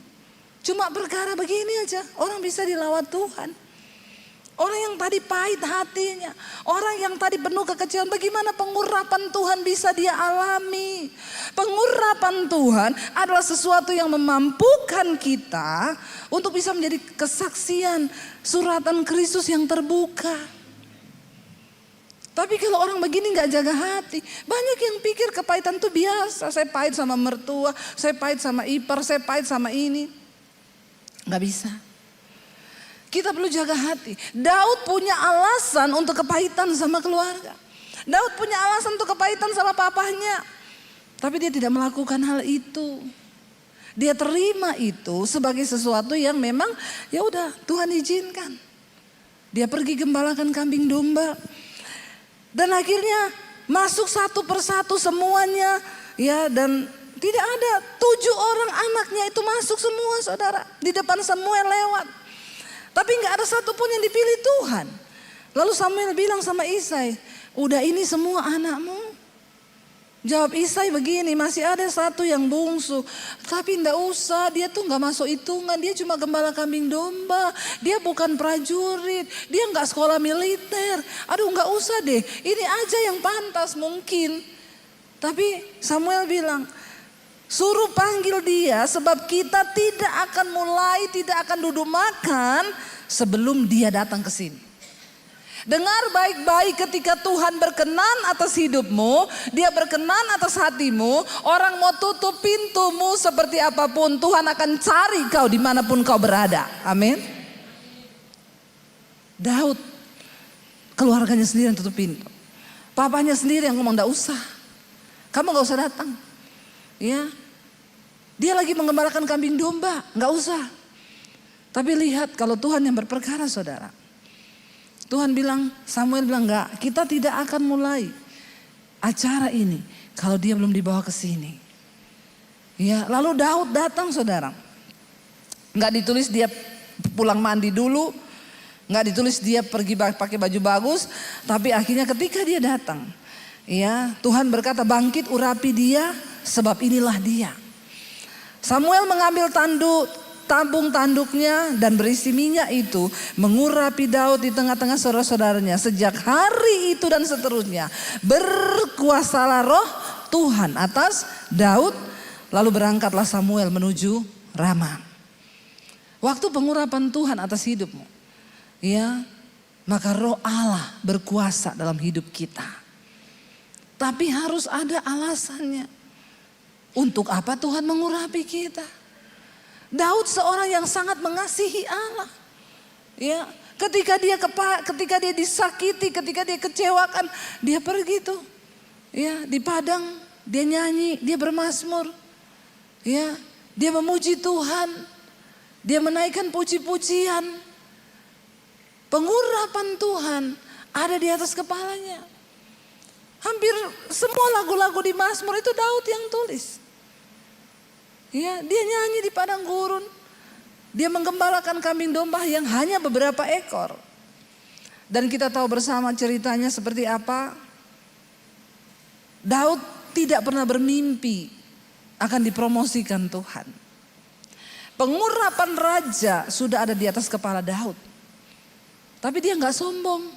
Cuma perkara begini aja orang bisa dilawat Tuhan. Orang yang tadi pahit hatinya, orang yang tadi penuh kekecewaan, bagaimana pengurapan Tuhan bisa dia alami? Pengurapan Tuhan adalah sesuatu yang memampukan kita untuk bisa menjadi kesaksian suratan Kristus yang terbuka. Tapi kalau orang begini gak jaga hati, banyak yang pikir kepahitan itu biasa. Saya pahit sama mertua, saya pahit sama ipar, saya pahit sama ini. Gak bisa. Kita perlu jaga hati. Daud punya alasan untuk kepahitan sama keluarga. Daud punya alasan untuk kepahitan sama papahnya. Tapi dia tidak melakukan hal itu. Dia terima itu sebagai sesuatu yang memang ya udah Tuhan izinkan. Dia pergi gembalakan kambing domba. Dan akhirnya masuk satu persatu semuanya ya, dan tidak ada 7 orang anaknya itu masuk semua saudara. Di depan Samuel lewat. Tapi nggak ada satupun yang dipilih Tuhan. Lalu Samuel bilang sama Isai, udah ini semua anakmu? Jawab Isai begini, masih ada satu yang bungsu. Tapi enggak usah, dia tuh nggak masuk hitungan. Dia cuma gembala kambing domba. Dia bukan prajurit. Dia nggak sekolah militer. Aduh nggak usah deh, ini aja yang pantas mungkin. Tapi Samuel bilang, suruh panggil dia sebab kita tidak akan duduk makan sebelum dia datang ke sini. Dengar baik-baik, ketika Tuhan berkenan atas hidupmu, dia berkenan atas hatimu, orang mau tutup pintumu seperti apapun, Tuhan akan cari kau dimanapun kau berada. Amin. Daud, keluarganya sendiri yang tutup pintu. Papanya sendiri yang ngomong, enggak usah. Kamu enggak usah datang. Ya. Dia lagi mengembalakan kambing domba, enggak usah. Tapi lihat kalau Tuhan yang berperkara saudara. Tuhan bilang, Samuel bilang enggak, kita tidak akan mulai acara ini kalau dia belum dibawa ke sini. Ya, lalu Daud datang saudara. Enggak ditulis dia pulang mandi dulu, enggak ditulis dia pergi pakai baju bagus, tapi akhirnya ketika dia datang, ya, Tuhan berkata, bangkit urapi dia sebab inilah dia. Samuel mengambil tabung tanduknya dan berisi minyak itu, mengurapi Daud di tengah-tengah saudara-saudaranya. Sejak hari itu dan seterusnya berkuasalah roh Tuhan atas Daud. Lalu berangkatlah Samuel menuju Rama. Waktu pengurapan Tuhan atas hidupmu, ya, maka roh Allah berkuasa dalam hidup kita. Tapi harus ada alasannya. Untuk apa Tuhan mengurapi kita? Daud seorang yang sangat mengasihi Allah. Ya, ketika dia disakiti, ketika dia kecewakan, dia pergi tuh. Ya, di padang dia nyanyi, dia bermazmur. Ya, dia memuji Tuhan. Dia menaikkan puji-pujian. Pengurapan Tuhan ada di atas kepalanya. Hampir semua lagu-lagu di Mazmur itu Daud yang tulis. Ya, dia nyanyi di padang gurun. Dia menggembalakan kambing domba yang hanya beberapa ekor. Dan kita tahu bersama ceritanya seperti apa. Daud tidak pernah bermimpi akan dipromosikan Tuhan. Pengurapan raja sudah ada di atas kepala Daud. Tapi dia nggak sombong.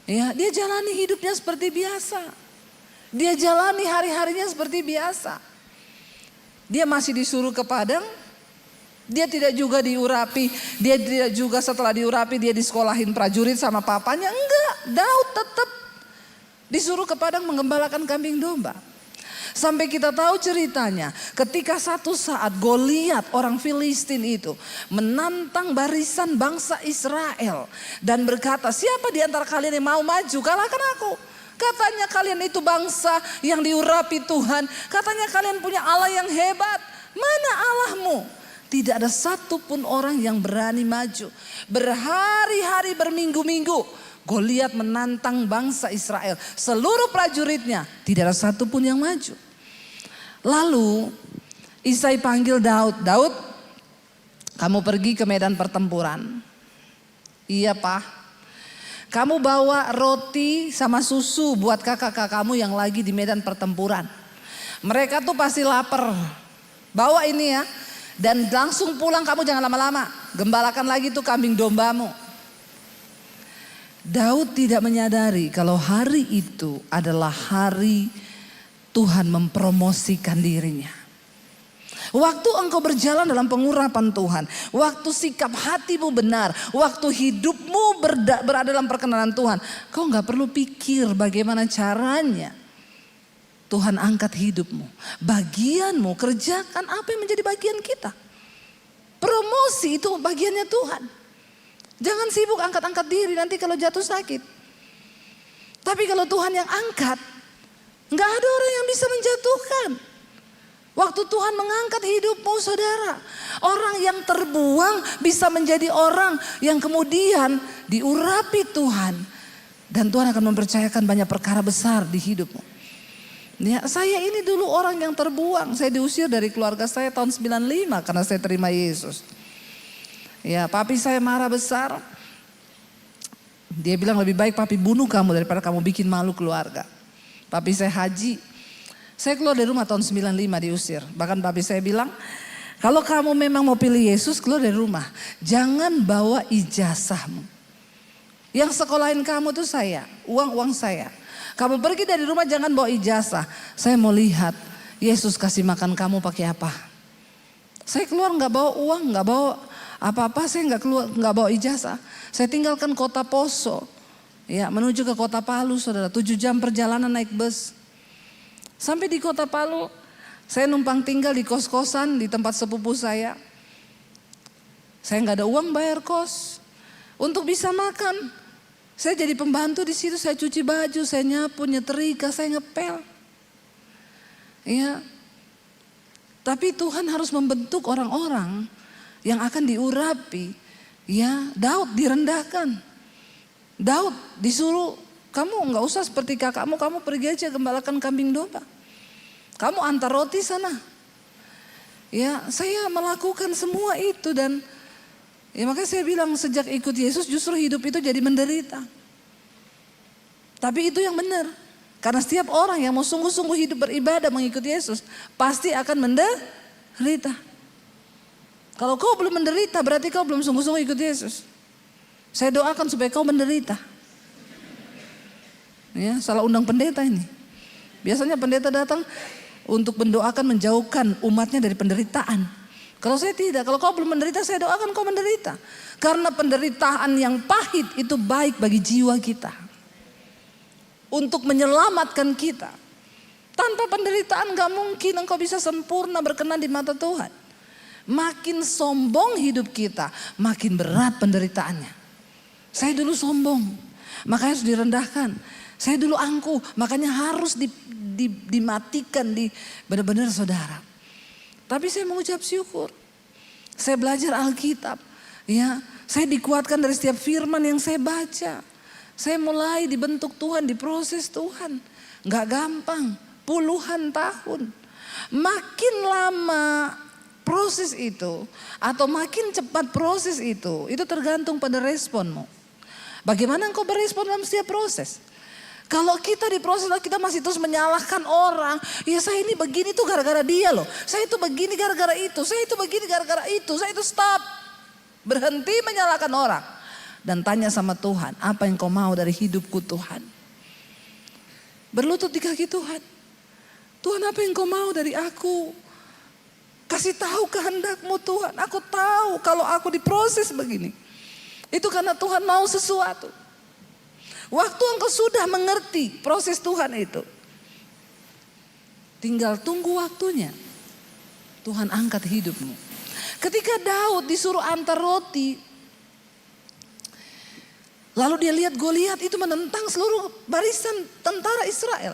Ya, dia jalani hidupnya seperti biasa. Dia jalani hari-harinya seperti biasa. Dia masih disuruh ke padang, dia tidak juga diurapi, dia tidak juga setelah diurapi dia disekolahin prajurit sama papanya, enggak. Daud tetap disuruh ke padang menggembalakan kambing domba. Sampai kita tahu ceritanya, ketika satu saat Goliat orang Filistin itu menantang barisan bangsa Israel dan berkata, siapa di antara kalian yang mau maju kalahkan aku? Katanya kalian itu bangsa yang diurapi Tuhan. Katanya kalian punya Allah yang hebat. Mana Allahmu? Tidak ada satupun orang yang berani maju. Berhari-hari berminggu-minggu Goliat menantang bangsa Israel. Seluruh prajuritnya tidak ada satupun yang maju. Lalu Isai panggil Daud. Daud, kamu pergi ke medan pertempuran. Iya Pak. Kamu bawa roti sama susu buat kakak-kakak kamu yang lagi di medan pertempuran. Mereka tuh pasti lapar. Bawa ini ya. Dan langsung pulang, kamu jangan lama-lama. Gembalakan lagi tuh kambing dombamu. Daud tidak menyadari kalau hari itu adalah hari Tuhan mempromosikan dirinya. Waktu engkau berjalan dalam pengurapan Tuhan, waktu sikap hatimu benar, waktu hidupmu berada dalam perkenanan Tuhan, kau gak perlu pikir bagaimana caranya Tuhan angkat hidupmu. Bagianmu, kerjakan apa yang menjadi bagian kita. Promosi itu bagiannya Tuhan. Jangan sibuk angkat-angkat diri, nanti kalau jatuh sakit. Tapi kalau Tuhan yang angkat, gak ada orang yang bisa menjatuhkan. Waktu Tuhan mengangkat hidupmu saudara. Orang yang terbuang bisa menjadi orang yang kemudian diurapi Tuhan. Dan Tuhan akan mempercayakan banyak perkara besar di hidupmu. Ya, saya ini dulu orang yang terbuang. Saya diusir dari keluarga saya tahun 95 karena saya terima Yesus. Ya, papi saya marah besar. Dia bilang lebih baik papi bunuh kamu daripada kamu bikin malu keluarga. Papi saya haji. Saya keluar dari rumah tahun 95 diusir. Bahkan papi saya bilang, kalau kamu memang mau pilih Yesus keluar dari rumah. Jangan bawa ijazahmu. Yang sekolahin kamu tuh saya, uang saya. Kamu pergi dari rumah jangan bawa ijazah. Saya mau lihat Yesus kasih makan kamu pakai apa. Saya keluar nggak bawa uang, nggak bawa apa-apa, saya nggak bawa ijazah. Saya tinggalkan kota Poso, ya menuju ke kota Palu, saudara. 7 jam perjalanan naik bus. Sampai di kota Palu, saya numpang tinggal di kos-kosan di tempat sepupu saya. Saya nggak ada uang bayar kos untuk bisa makan. Saya jadi pembantu di situ, saya cuci baju, saya nyapu, nyetrika, saya ngepel. Ya, tapi Tuhan harus membentuk orang-orang yang akan diurapi. Ya, Daud direndahkan. Daud disuruh, kamu nggak usah seperti kakakmu, kamu pergi aja gembalakan kambing domba. Kamu antar roti sana. Ya, saya melakukan semua itu dan ya makanya saya bilang sejak ikut Yesus justru hidup itu jadi menderita. Tapi itu yang benar. Karena setiap orang yang mau sungguh-sungguh hidup beribadah mengikut Yesus pasti akan menderita. Kalau kau belum menderita berarti kau belum sungguh-sungguh ikut Yesus. Saya doakan supaya kau menderita. Ya, salah undang pendeta ini. Biasanya pendeta datang untuk mendoakan menjauhkan umatnya dari penderitaan. Kalau saya tidak, kalau kau belum menderita saya doakan kau menderita. Karena penderitaan yang pahit itu baik bagi jiwa kita. Untuk menyelamatkan kita. Tanpa penderitaan gak mungkin engkau bisa sempurna berkenan di mata Tuhan. Makin sombong hidup kita, makin berat penderitaannya. Saya dulu sombong, makanya harus direndahkan. Saya dulu angkuh, makanya harus dimatikan, benar-benar saudara. Tapi saya mengucap syukur. Saya belajar Alkitab, ya. Saya dikuatkan dari setiap firman yang saya baca. Saya mulai dibentuk Tuhan, diproses Tuhan. Gak gampang, puluhan tahun. Makin lama proses itu atau makin cepat proses itu tergantung pada responmu. Bagaimana engkau berespon dalam setiap proses? Kalau kita diproses kita masih terus menyalahkan orang. Ya saya ini begini tuh gara-gara dia loh. Saya itu begini gara-gara itu. Saya itu begini gara-gara itu. Saya itu stop. Berhenti menyalahkan orang. Dan tanya sama Tuhan. Apa yang kau mau dari hidupku Tuhan? Berlutut di kaki Tuhan. Tuhan apa yang kau mau dari aku? Kasih tahu kehendakmu Tuhan. Aku tahu kalau aku diproses begini. Itu karena Tuhan mau sesuatu. Waktu engkau sudah mengerti proses Tuhan itu. Tinggal tunggu waktunya. Tuhan angkat hidupmu. Ketika Daud disuruh antar roti. Lalu dia lihat Goliat itu menentang seluruh barisan tentara Israel.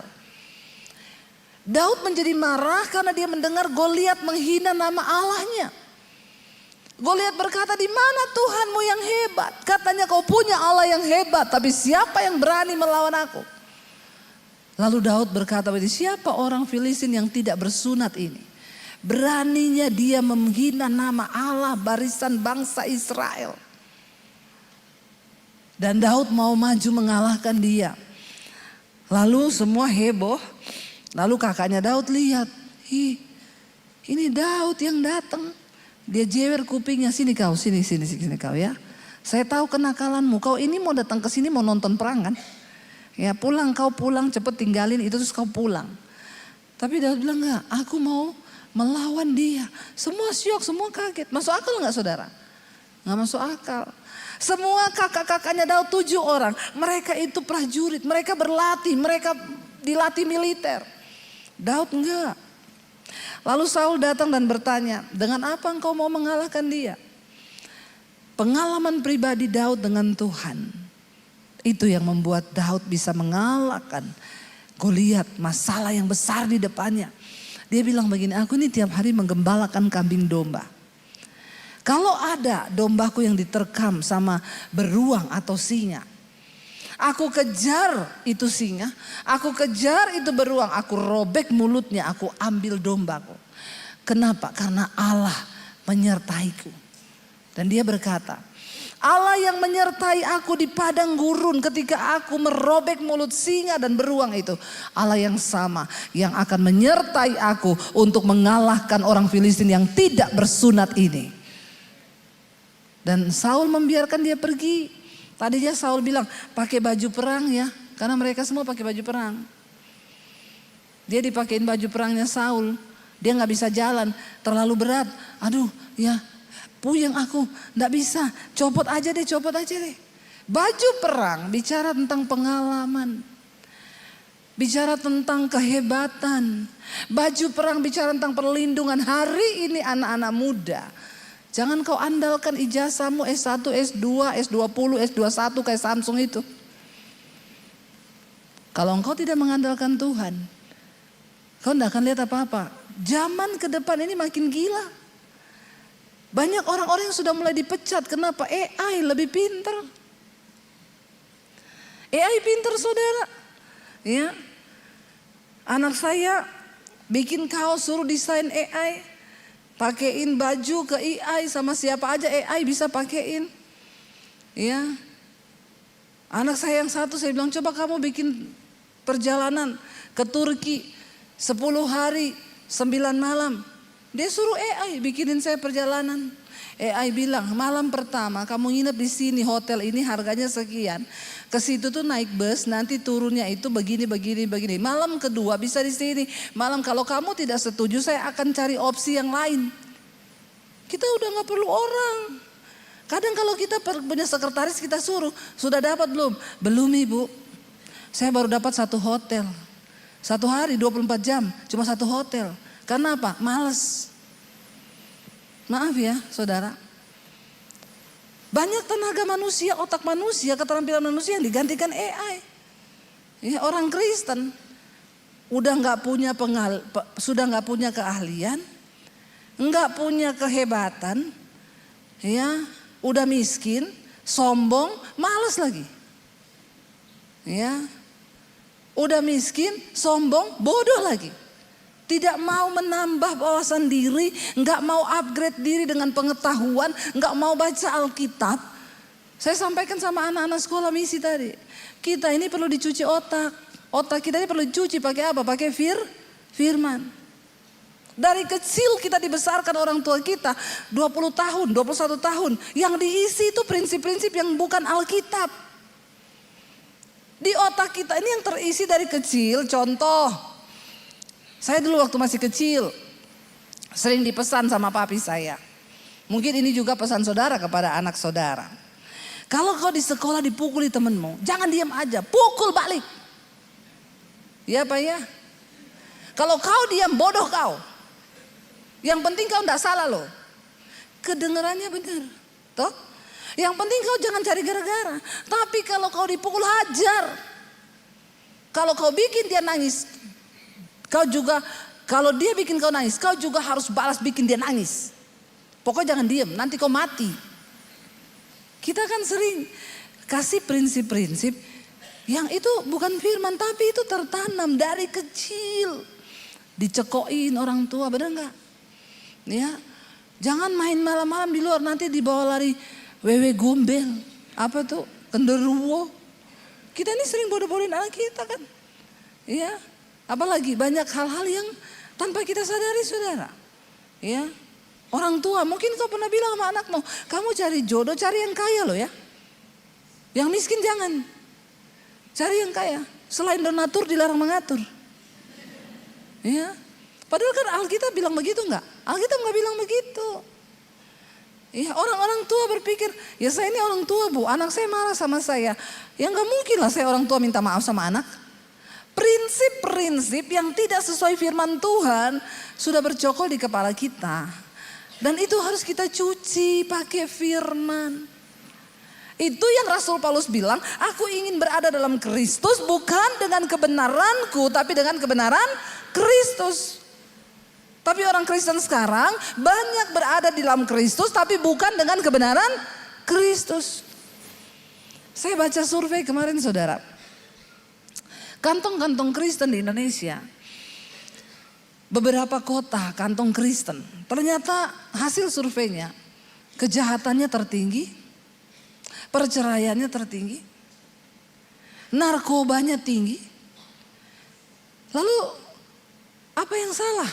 Daud menjadi marah karena dia mendengar Goliat menghina nama Allahnya. Goliat berkata, di mana Tuhanmu yang hebat? Katanya kau punya Allah yang hebat, tapi siapa yang berani melawan aku? Lalu Daud berkata, siapa orang Filistin yang tidak bersunat ini? Beraninya dia menghina nama Allah barisan bangsa Israel. Dan Daud mau maju mengalahkan dia. Lalu semua heboh. Lalu kakaknya Daud lihat, ini Daud yang datang. Dia jewer kupingnya, sini kau ya. Saya tahu kenakalanmu, kau ini mau datang ke sini mau nonton perang kan? Ya pulang, kau pulang cepet tinggalin itu terus kau pulang. Tapi Daud bilang enggak, aku mau melawan dia. Semua syok, semua kaget. Masuk akal enggak saudara? Enggak masuk akal. Semua kakak-kakaknya Daud 7 orang. Mereka itu prajurit, mereka berlatih, mereka dilatih militer. Daud enggak. Lalu Saul datang dan bertanya, dengan apa engkau mau mengalahkan dia? Pengalaman pribadi Daud dengan Tuhan. Itu yang membuat Daud bisa mengalahkan Goliat, masalah yang besar di depannya. Dia bilang begini, aku ini tiap hari menggembalakan kambing domba. Kalau ada dombaku yang diterkam sama beruang atau singa, aku kejar itu singa, aku kejar itu beruang, aku robek mulutnya, aku ambil dombaku. Kenapa? Karena Allah menyertaiku. Dan dia berkata, Allah yang menyertai aku di padang gurun ketika aku merobek mulut singa dan beruang itu. Allah yang sama yang akan menyertai aku untuk mengalahkan orang Filistin yang tidak bersunat ini. Dan Saul membiarkan dia pergi. Tadinya Saul bilang pakai baju perang ya. Karena mereka semua pakai baju perang. Dia dipakein baju perangnya Saul. Dia gak bisa jalan, terlalu berat. Aduh ya. Puyeng aku, gak bisa, copot aja deh. Baju perang bicara tentang pengalaman. Bicara tentang kehebatan. Baju perang bicara tentang perlindungan. Hari ini anak-anak muda, jangan kau andalkan ijazahmu S1, S2, S20, S21 kayak Samsung itu. Kalau engkau tidak mengandalkan Tuhan, kau gak akan lihat apa-apa. Zaman ke depan ini makin gila. Banyak orang-orang yang sudah mulai dipecat. Kenapa? AI lebih pinter. AI pinter saudara. Ya. Anak saya bikin kaos suruh desain AI. Pakein baju ke AI sama siapa aja AI bisa pakein. Ya. Anak saya yang satu saya bilang coba kamu bikin perjalanan ke Turki 10 hari 9 malam. Dia suruh AI bikinin saya perjalanan. AI bilang malam pertama kamu nginep di sini, hotel ini harganya sekian. Ke situ tuh naik bus, nanti turunnya itu begini. Malam kedua bisa di sini. Malam kalau kamu tidak setuju saya akan cari opsi yang lain. Kita udah nggak perlu orang. Kadang kalau kita punya sekretaris kita suruh, sudah dapat belum? Belum ibu. Saya baru dapat satu hotel. 1 hari 24 jam cuma satu hotel. Karena apa? Males. Maaf ya saudara. Banyak tenaga manusia, otak manusia, keterampilan manusia yang digantikan AI. Ya, orang Kristen sudah nggak punya keahlian, nggak punya kehebatan, ya, udah miskin, sombong, malas lagi. Ya. Udah miskin, sombong, bodoh lagi. Tidak mau menambah wawasan diri, nggak mau upgrade diri dengan pengetahuan, nggak mau baca Alkitab. Saya sampaikan sama anak-anak sekolah misi tadi. Kita ini perlu dicuci otak. Otak kita ini perlu dicuci pakai apa? Pakai firman. Dari kecil kita dibesarkan orang tua kita 20 tahun, 21 tahun. Yang diisi itu prinsip-prinsip yang bukan Alkitab. Di otak kita ini yang terisi dari kecil, contoh. Saya dulu waktu masih kecil sering dipesan sama papi saya. Mungkin ini juga pesan saudara kepada anak saudara. Kalau kau di sekolah dipukuli temenmu, jangan diam aja, pukul balik. Ya Pak ya. Kalau kau diam bodoh kau. Yang penting kau enggak salah loh. Kedengarannya benar. Toh? Yang penting kau jangan cari gara-gara. Tapi kalau kau dipukul hajar. Kalau kau bikin dia nangis, kau juga, kalau dia bikin kau nangis, kau juga harus balas bikin dia nangis. Pokoknya jangan diem, nanti kau mati. Kita kan sering kasih prinsip-prinsip yang itu bukan firman, tapi itu tertanam dari kecil. Dicekoin orang tua, benar enggak? Ya, jangan main malam-malam di luar, nanti dibawa lari wewe gombel. Apa tuh? Genderuwo. Kita ini sering bodoh-bodohin anak kita kan. Ya. Apalagi banyak hal-hal yang tanpa kita sadari saudara. Ya. Orang tua mungkin kau pernah bilang sama anakmu, kamu cari jodoh cari yang kaya loh ya. Yang miskin jangan. Cari yang kaya. Selain donatur dilarang mengatur. Ya. Padahal kan Alkitab bilang begitu enggak? Alkitab enggak bilang begitu. Ya, orang-orang tua berpikir, ya saya ini orang tua bu, anak saya marah sama saya. Ya enggak mungkin lah saya orang tua minta maaf sama anak. Prinsip-prinsip yang tidak sesuai firman Tuhan sudah bercokol di kepala kita. Dan itu harus kita cuci pakai firman. Itu yang Rasul Paulus bilang, aku ingin berada dalam Kristus bukan dengan kebenaranku tapi dengan kebenaran Kristus. Tapi orang Kristen sekarang banyak berada di dalam Kristus tapi bukan dengan kebenaran Kristus. Saya baca survei kemarin saudara. Kantong-kantong Kristen di Indonesia. Beberapa kota kantong Kristen. Ternyata hasil surveinya kejahatannya tertinggi. Perceraiannya tertinggi. Narkobanya tinggi. Lalu apa yang salah?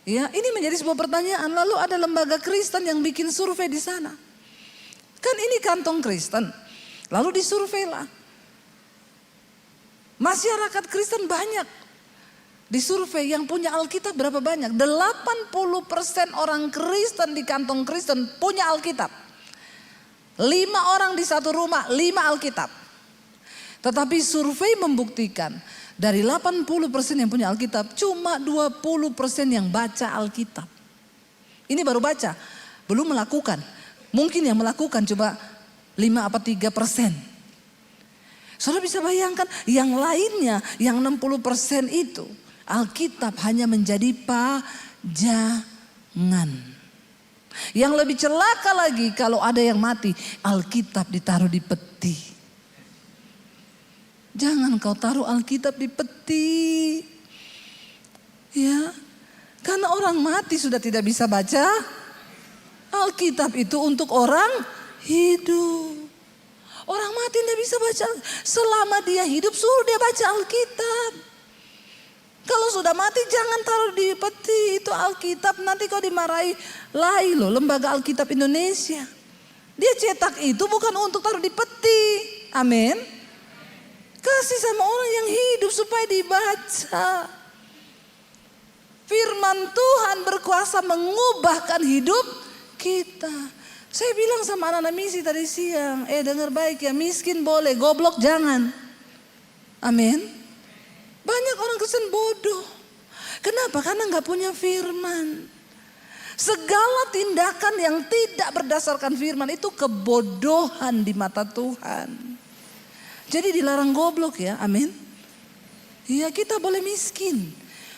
Ya, ini menjadi sebuah pertanyaan. Lalu ada lembaga Kristen yang bikin survei di sana. Kan ini kantong Kristen. Lalu disurveilah. Masyarakat Kristen banyak. Disurvei yang punya Alkitab berapa banyak? 80% orang Kristen di kantong Kristen punya Alkitab. 5 orang di satu rumah, 5 Alkitab. Tetapi survei membuktikan dari 80% yang punya Alkitab, cuma 20% yang baca Alkitab. Ini baru baca, belum melakukan. Mungkin yang melakukan coba 5 apa 3%. Saudara bisa bayangkan yang lainnya, yang 60% itu Alkitab hanya menjadi pajangan. Yang lebih celaka lagi kalau ada yang mati, Alkitab ditaruh di peti. Jangan kau taruh Alkitab di peti. Ya, karena orang mati sudah tidak bisa baca Alkitab itu untuk orang hidup. Orang mati tidak bisa baca. Selama dia hidup suruh dia baca Alkitab. Kalau sudah mati jangan taruh di peti itu Alkitab. Nanti kau dimarahi. Lai loh lembaga Alkitab Indonesia. Dia cetak itu bukan untuk taruh di peti. Amin. Kasih sama orang yang hidup supaya dibaca. Firman Tuhan berkuasa mengubahkan hidup kita. Saya bilang sama anak-anak misi tadi siang. Dengar baik ya, miskin boleh, goblok jangan. Amin. Banyak orang Kristen bodoh. Kenapa? Karena gak punya firman. Segala tindakan yang tidak berdasarkan firman itu kebodohan di mata Tuhan. Jadi dilarang goblok ya, amin. Iya kita boleh miskin.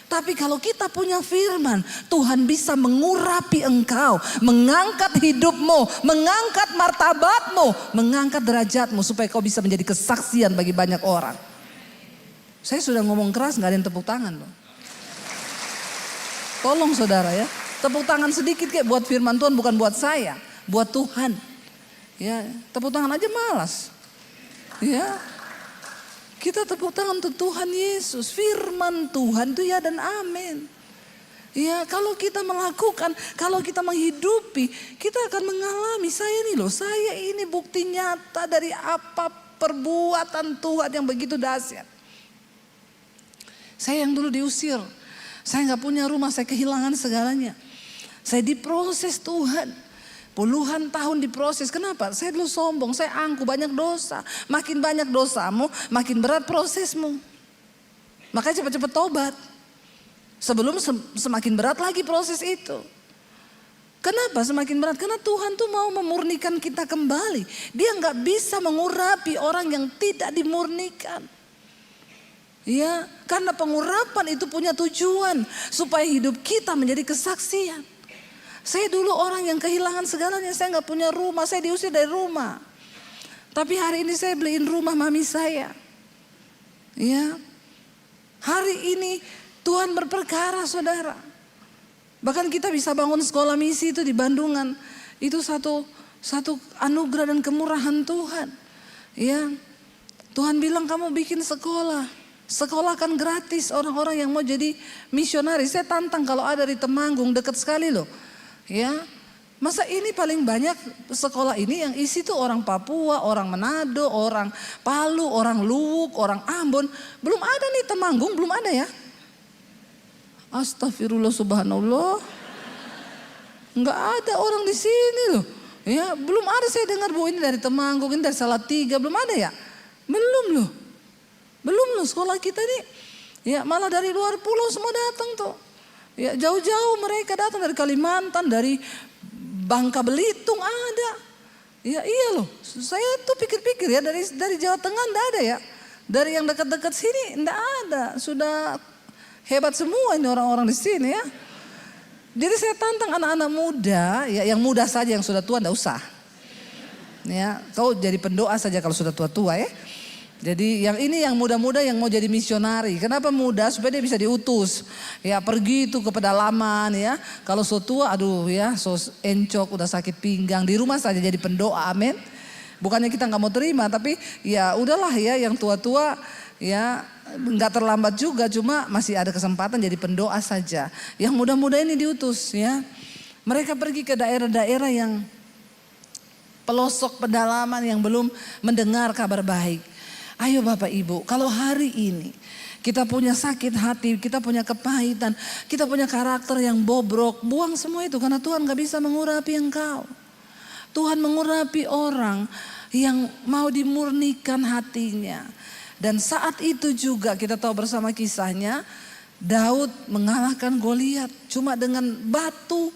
Tapi kalau kita punya firman, Tuhan bisa mengurapi engkau, mengangkat hidupmu, mengangkat martabatmu, mengangkat derajatmu supaya kau bisa menjadi kesaksian bagi banyak orang. Saya sudah ngomong keras gak ada yang tepuk tangan loh. Tolong saudara ya, tepuk tangan sedikit kayak buat firman Tuhan bukan buat saya, buat Tuhan. Ya, tepuk tangan aja malas. Ya. Kita tepuk tangan untuk Tuhan Yesus. Firman Tuhan itu ya dan amin. Ya kalau kita melakukan, kalau kita menghidupi, kita akan mengalami saya ini loh. Saya ini bukti nyata dari apa perbuatan Tuhan yang begitu dahsyat. Saya yang dulu diusir. Saya gak punya rumah, saya kehilangan segalanya. Saya diproses Tuhan. Puluhan tahun diproses. Kenapa? Saya dulu sombong, saya angku banyak dosa. Makin banyak dosamu, makin berat prosesmu. Makanya cepat-cepat tobat. Sebelum semakin berat lagi proses itu. Kenapa semakin berat? Karena Tuhan tuh mau memurnikan kita kembali. Dia gak bisa mengurapi orang yang tidak dimurnikan. Ya, karena pengurapan itu punya tujuan. Supaya hidup kita menjadi kesaksian. Saya dulu orang yang kehilangan segalanya. Saya gak punya rumah, saya diusir dari rumah. Tapi hari ini saya beliin rumah mami saya. Ya, hari ini Tuhan berperkara saudara. Bahkan kita bisa bangun sekolah misi itu di Bandungan. Itu satu anugerah dan kemurahan Tuhan. Ya, Tuhan bilang kamu bikin sekolah. Sekolah kan gratis orang-orang yang mau jadi misionaris. Saya tantang kalau ada di Temanggung dekat sekali loh. Ya, masa ini paling banyak sekolah ini yang isi tuh orang Papua, orang Manado, orang Palu, orang Luwuk, orang Ambon. Belum ada nih Temanggung, belum ada ya. Astagfirullah subhanallah. Enggak ada orang di sini loh. Ya, belum ada saya dengar bu ini dari Temanggung, ini dari Salatiga, belum ada ya? Belum loh. Belum loh sekolah kita nih. Ya, malah dari luar pulau semua datang tuh. Ya, jauh-jauh mereka datang dari Kalimantan, dari Bangka Belitung ada. Ya, iya loh. Saya tuh pikir-pikir ya dari Jawa Tengah enggak ada ya. Dari yang dekat-dekat sini enggak ada. Sudah Hebat semua ini orang-orang di sini ya. Jadi saya tantang anak-anak muda, ya yang muda saja, yang sudah tua enggak usah. Ya, kau jadi pendoa saja kalau sudah tua-tua ya. Jadi yang ini yang muda-muda yang mau jadi misionari. Kenapa muda? Supaya dia bisa diutus. Ya pergi itu ke pedalaman ya. Kalau so tua aduh ya so encok udah sakit pinggang. Di rumah saja jadi pendoa, amin. Bukannya kita nggak mau terima tapi ya udahlah ya yang tua-tua ya nggak terlambat juga. Cuma masih ada kesempatan jadi pendoa saja. Yang muda-muda ini diutus ya. Mereka pergi ke daerah-daerah yang pelosok pedalaman yang belum mendengar kabar baik. Ayo Bapak Ibu, kalau hari ini kita punya sakit hati, kita punya kepahitan, kita punya karakter yang bobrok, buang semua itu karena Tuhan gak bisa mengurapi engkau. Tuhan mengurapi orang yang mau dimurnikan hatinya. Dan saat itu juga kita tahu bersama kisahnya, Daud mengalahkan Goliat cuma dengan batu,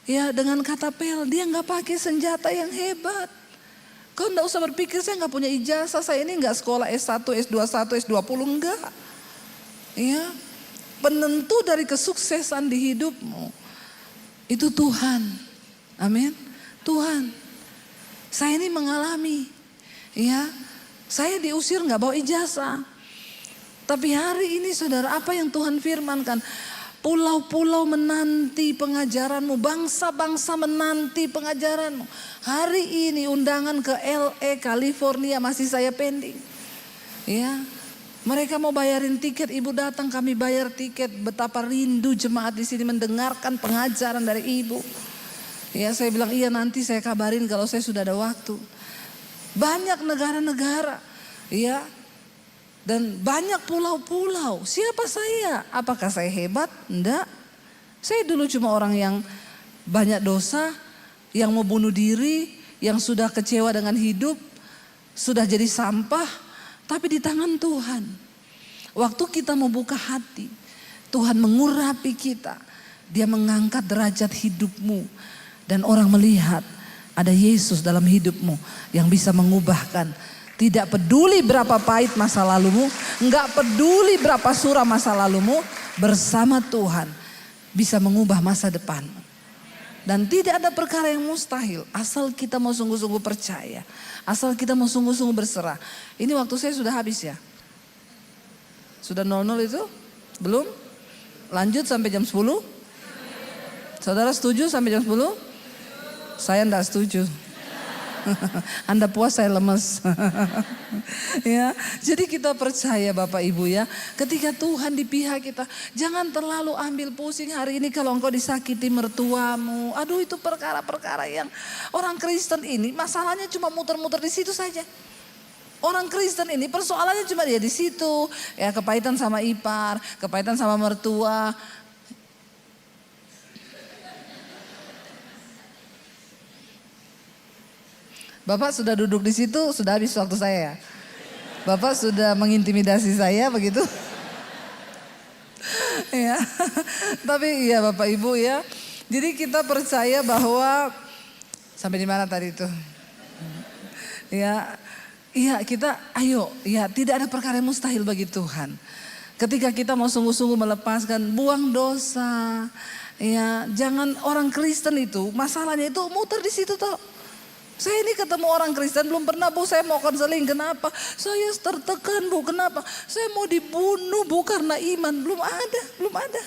ya dengan katapel, dia gak pakai senjata yang hebat. Kau enggak usah berpikir saya enggak punya ijazah, saya ini enggak sekolah S1, S21, S20 enggak. Ya. Penentu dari kesuksesan di hidupmu itu Tuhan. Amin. Tuhan. Saya ini mengalami ya, saya diusir enggak bawa ijazah. Tapi hari ini Saudara, apa yang Tuhan firmankan? Pulau-pulau menanti pengajaranmu, bangsa-bangsa menanti pengajaranmu. Hari ini undangan ke LA, California masih saya pending. Ya, mereka mau bayarin tiket, ibu datang kami bayar tiket. Betapa rindu jemaat di sini mendengarkan pengajaran dari ibu. Ya, saya bilang iya nanti saya kabarin kalau saya sudah ada waktu. Banyak negara-negara, ya. Dan banyak pulau-pulau. Siapa saya? Apakah saya hebat? Enggak. Saya dulu cuma orang yang banyak dosa, yang mau bunuh diri, yang sudah kecewa dengan hidup, sudah jadi sampah, tapi di tangan Tuhan. Waktu kita mau buka hati, Tuhan mengurapi kita. Dia mengangkat derajat hidupmu. Dan orang melihat ada Yesus dalam hidupmu yang bisa mengubahkan. Tidak peduli berapa pahit masa lalumu, enggak peduli berapa suram masa lalumu, bersama Tuhan bisa mengubah masa depan. Dan tidak ada perkara yang mustahil, asal kita mau sungguh-sungguh percaya, asal kita mau sungguh-sungguh berserah. Ini waktu saya sudah habis ya. Sudah 00 itu? Belum? Lanjut sampai jam 10? Saudara setuju sampai jam 10? Saya enggak setuju. Anda puas saya lemes. Ya, jadi kita percaya Bapak Ibu ya, ketika Tuhan di pihak kita, jangan terlalu ambil pusing hari ini kalau engkau disakiti mertuamu. Aduh itu perkara-perkara yang orang Kristen ini masalahnya cuma muter-muter di situ saja. Orang Kristen ini persoalannya cuma dia di situ, ya kepahitan sama ipar, kepahitan sama mertua. Bapak sudah duduk di situ, sudah habis waktu saya ya. Bapak sudah mengintimidasi saya begitu. Ya. Tapi iya Bapak Ibu ya. Jadi kita percaya bahwa sampai di mana tadi itu? Ya. Iya kita ayo ya tidak ada perkara yang mustahil bagi Tuhan. Ketika kita mau sungguh-sungguh melepaskan, buang dosa. Ya, jangan orang Kristen itu masalahnya itu muter di situ toh. Saya ini ketemu orang Kristen belum pernah Bu saya mau konseling, kenapa? Saya tertekan Bu, kenapa? Saya mau dibunuh Bu karena iman, belum ada.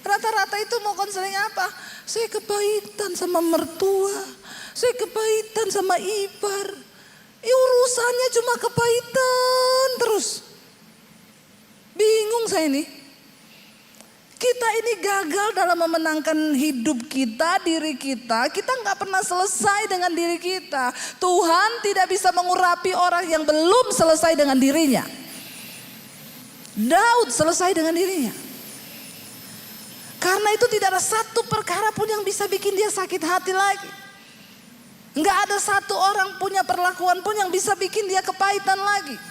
Rata-rata itu mau konseling apa? Saya kepahitan sama mertua, saya kepahitan sama ipar. Urusannya cuma kepahitan terus. Bingung saya ini. Kita ini gagal dalam memenangkan hidup kita, diri kita. Kita nggak pernah selesai dengan diri kita. Tuhan tidak bisa mengurapi orang yang belum selesai dengan dirinya. Daud selesai dengan dirinya. Karena itu tidak ada satu perkara pun yang bisa bikin dia sakit hati lagi. Nggak ada satu orang punya perlakuan pun yang bisa bikin dia kepahitan lagi.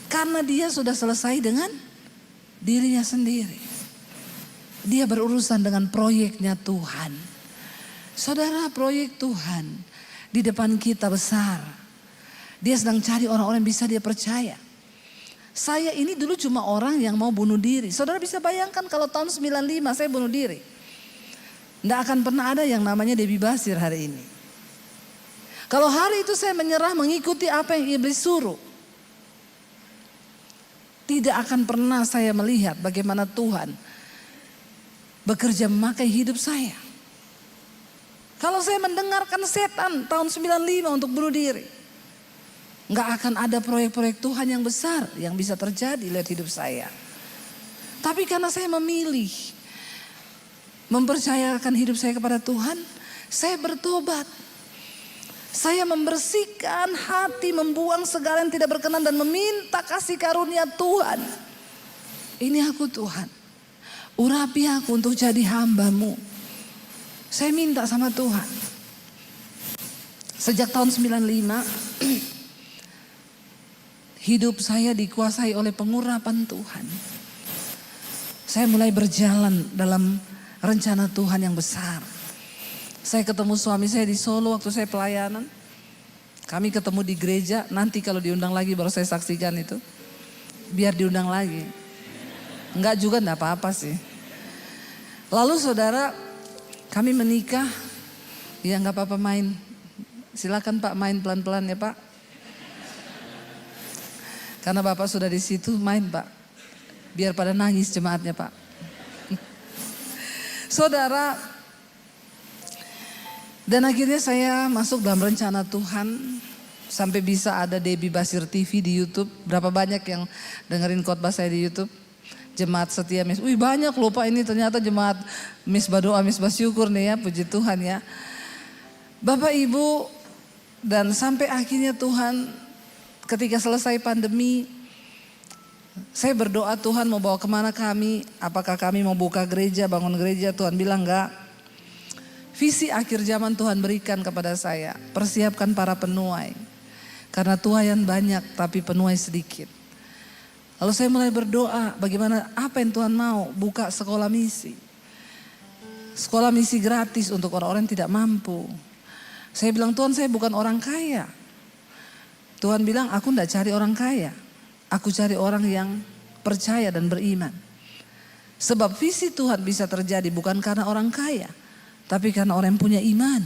Karena dia sudah selesai dengan dirinya sendiri. Dia berurusan dengan proyeknya Tuhan. Saudara, proyek Tuhan di depan kita besar. Dia sedang cari orang-orang yang bisa dia percaya. Saya ini dulu cuma orang yang mau bunuh diri. Saudara bisa bayangkan kalau tahun 95 saya bunuh diri. Tidak akan pernah ada yang namanya Debbie Basir hari ini. Kalau hari itu saya menyerah mengikuti apa yang iblis suruh, tidak akan pernah saya melihat bagaimana Tuhan bekerja memakai hidup saya. Kalau saya mendengarkan setan tahun 95 untuk bunuh diri, nggak akan ada proyek-proyek Tuhan yang besar yang bisa terjadi lewat hidup saya. Tapi karena saya memilih mempercayakan hidup saya kepada Tuhan, saya bertobat. Saya membersihkan hati, membuang segala yang tidak berkenan dan meminta kasih karunia Tuhan. Ini aku Tuhan, urapi aku untuk jadi hamba-Mu. Saya minta sama Tuhan. Sejak tahun 95, hidup saya dikuasai oleh pengurapan Tuhan. Saya mulai berjalan dalam rencana Tuhan yang besar. Saya ketemu suami saya di Solo waktu saya pelayanan. Kami ketemu di gereja, nanti kalau diundang lagi baru saya saksikan itu. Biar diundang lagi. Enggak juga enggak apa-apa sih. Lalu saudara, kami menikah. Ya enggak apa-apa main. Silakan Pak main pelan-pelan ya Pak. Karena Bapak sudah di situ, main Pak. Biar pada nangis jemaatnya Pak. Saudara, dan akhirnya saya masuk dalam rencana Tuhan. Sampai bisa ada Debbie Basir TV di YouTube. Berapa banyak yang dengerin khotbah saya di YouTube. Jemaat setia Miss. Wih banyak loh Pak, ini ternyata jemaat misbah doa, misbah syukur nih ya. Puji Tuhan ya. Bapak Ibu, dan sampai akhirnya Tuhan ketika selesai pandemi, saya berdoa Tuhan mau bawa kemana kami. Apakah kami mau buka gereja, bangun gereja. Tuhan bilang enggak. Visi akhir zaman Tuhan berikan kepada saya. Persiapkan para penuai. Karena tuaian banyak tapi penuai sedikit. Lalu saya mulai berdoa bagaimana apa yang Tuhan mau. Buka sekolah misi. Sekolah misi gratis untuk orang-orang yang tidak mampu. Saya bilang Tuhan saya bukan orang kaya. Tuhan bilang aku tidak cari orang kaya. Aku cari orang yang percaya dan beriman. Sebab visi Tuhan bisa terjadi bukan karena orang kaya. Tapi karena orang yang punya iman.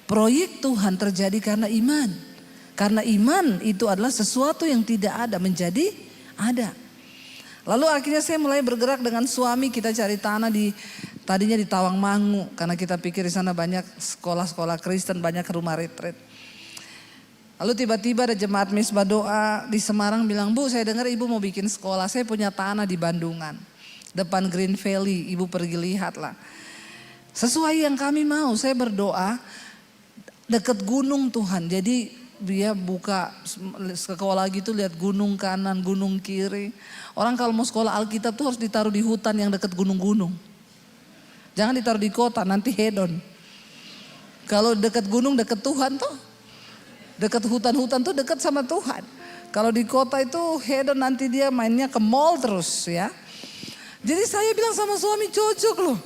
Proyek Tuhan terjadi karena iman. Karena iman itu adalah sesuatu yang tidak ada menjadi ada. Lalu akhirnya saya mulai bergerak dengan suami. Kita cari tanah tadinya di Tawangmangu. Karena kita pikir di sana banyak sekolah-sekolah Kristen, banyak rumah retret. Lalu tiba-tiba ada jemaat misbah doa di Semarang bilang, Bu saya dengar ibu mau bikin sekolah. Saya punya tanah di Bandungan. Depan Green Valley, ibu pergi lihatlah. Sesuai yang kami mau, saya berdoa dekat gunung Tuhan. Jadi dia buka sekolah gitu lihat gunung kanan, gunung kiri. Orang kalau mau sekolah Alkitab tuh harus ditaruh di hutan yang dekat gunung-gunung. Jangan ditaruh di kota, nanti hedon. Kalau dekat gunung dekat Tuhan tuh. Dekat hutan-hutan tuh dekat sama Tuhan. Kalau di kota itu hedon nanti dia mainnya ke mall terus ya. Jadi saya bilang sama suami cocok loh.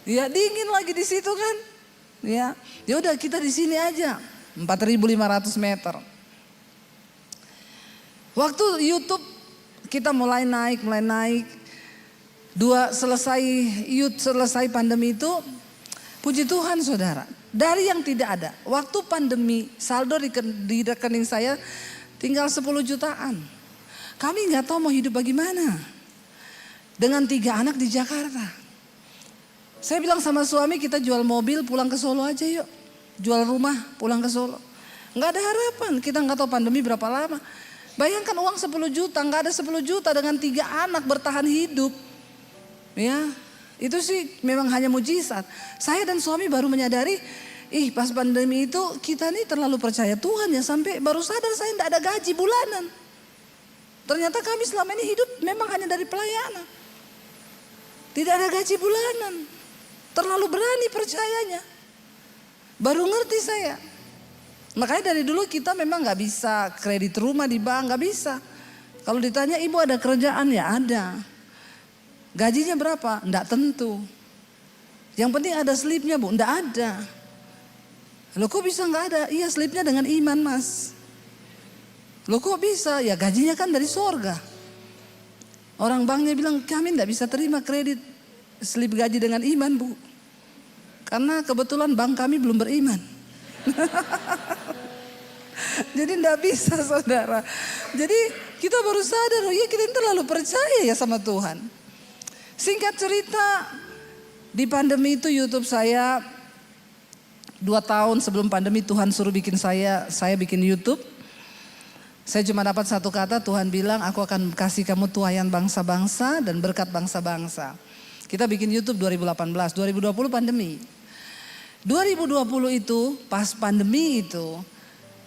Ya dingin lagi di situ kan. Ya udah kita di sini aja. 4.500 meter. Waktu YouTube kita mulai naik. Selesai pandemi itu, puji Tuhan saudara. Dari yang tidak ada, waktu pandemi saldo di rekening saya tinggal 10 jutaan. Kami nggak tahu mau hidup bagaimana. Dengan 3 anak di Jakarta. Saya bilang sama suami kita jual mobil pulang ke Solo aja yuk. Jual rumah pulang ke Solo. Nggak ada harapan, kita nggak tahu pandemi berapa lama. Bayangkan uang 10 juta, nggak ada 10 juta dengan 3 anak bertahan hidup. Ya, itu sih memang hanya mujizat. Saya dan suami baru menyadari, pas pandemi itu kita nih terlalu percaya Tuhan ya sampai baru sadar saya tidak ada gaji bulanan. Ternyata kami selama ini hidup memang hanya dari pelayanan. Tidak ada gaji bulanan. Terlalu berani percayanya. Baru ngerti saya. Makanya dari dulu kita memang gak bisa kredit rumah di bank, gak bisa. Kalau ditanya ibu ada kerjaan ya ada. Gajinya berapa? Enggak tentu. Yang penting ada slipnya bu, enggak ada. Loh kok bisa gak ada? Iya slipnya dengan iman mas. Loh kok bisa? Ya gajinya kan dari sorga. Orang banknya bilang kami tidak bisa terima kredit slip gaji dengan iman bu. Karena kebetulan bank kami belum beriman. Jadi tidak bisa saudara. Jadi kita baru sadar, oh iya kita ini terlalu percaya ya sama Tuhan. Singkat cerita, di pandemi itu YouTube saya 2 tahun sebelum pandemi Tuhan suruh bikin saya bikin YouTube. Saya cuma dapat satu kata, Tuhan bilang aku akan kasih kamu tuayan bangsa-bangsa dan berkat bangsa-bangsa. Kita bikin YouTube 2018, 2020 pandemi. 2020 itu pas pandemi itu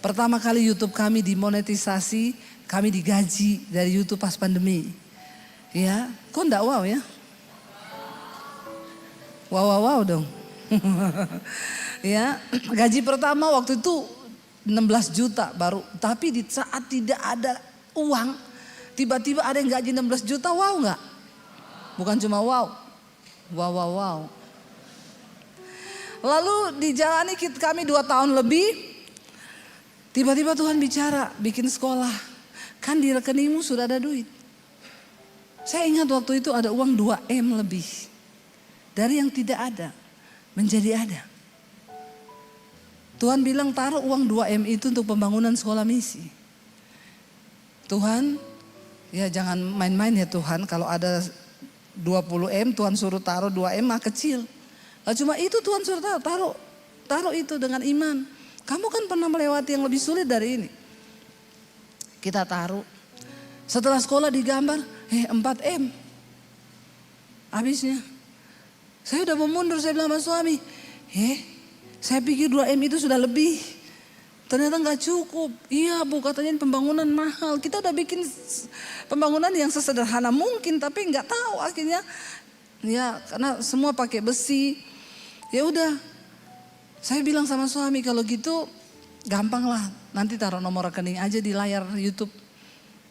pertama kali YouTube kami dimonetisasi, kami digaji dari YouTube pas pandemi. Ya, kok enggak wow ya? Wow dong. Ya, gaji pertama waktu itu 16 juta baru, tapi di saat tidak ada uang, tiba-tiba ada yang gaji 16 juta, wow nggak? Bukan cuma wow. Lalu dijalani kami 2 tahun lebih, tiba-tiba Tuhan bicara, bikin sekolah. Kan di rekeningmu sudah ada duit. Saya ingat waktu itu ada uang 2M lebih. Dari yang tidak ada, menjadi ada. Tuhan bilang taruh uang 2M itu untuk pembangunan sekolah misi. Tuhan, ya jangan main-main ya Tuhan. Kalau ada 20M Tuhan suruh taruh 2M mah kecil. Nah, cuma itu Tuhan suruh taruh itu dengan iman. Kamu kan pernah melewati yang lebih sulit dari ini. Kita taruh. Setelah sekolah digambar, 4M. Habisnya. Saya udah mau mundur, saya bilang sama suami. Saya pikir 2M itu sudah lebih. Ternyata gak cukup. Iya bu, katanya pembangunan mahal. Kita udah bikin pembangunan yang sesederhana mungkin, tapi gak tahu akhirnya. Ya karena semua pakai besi. Ya udah. Saya bilang sama suami, kalau gitu gampang lah. Nanti taruh nomor rekening aja di layar YouTube.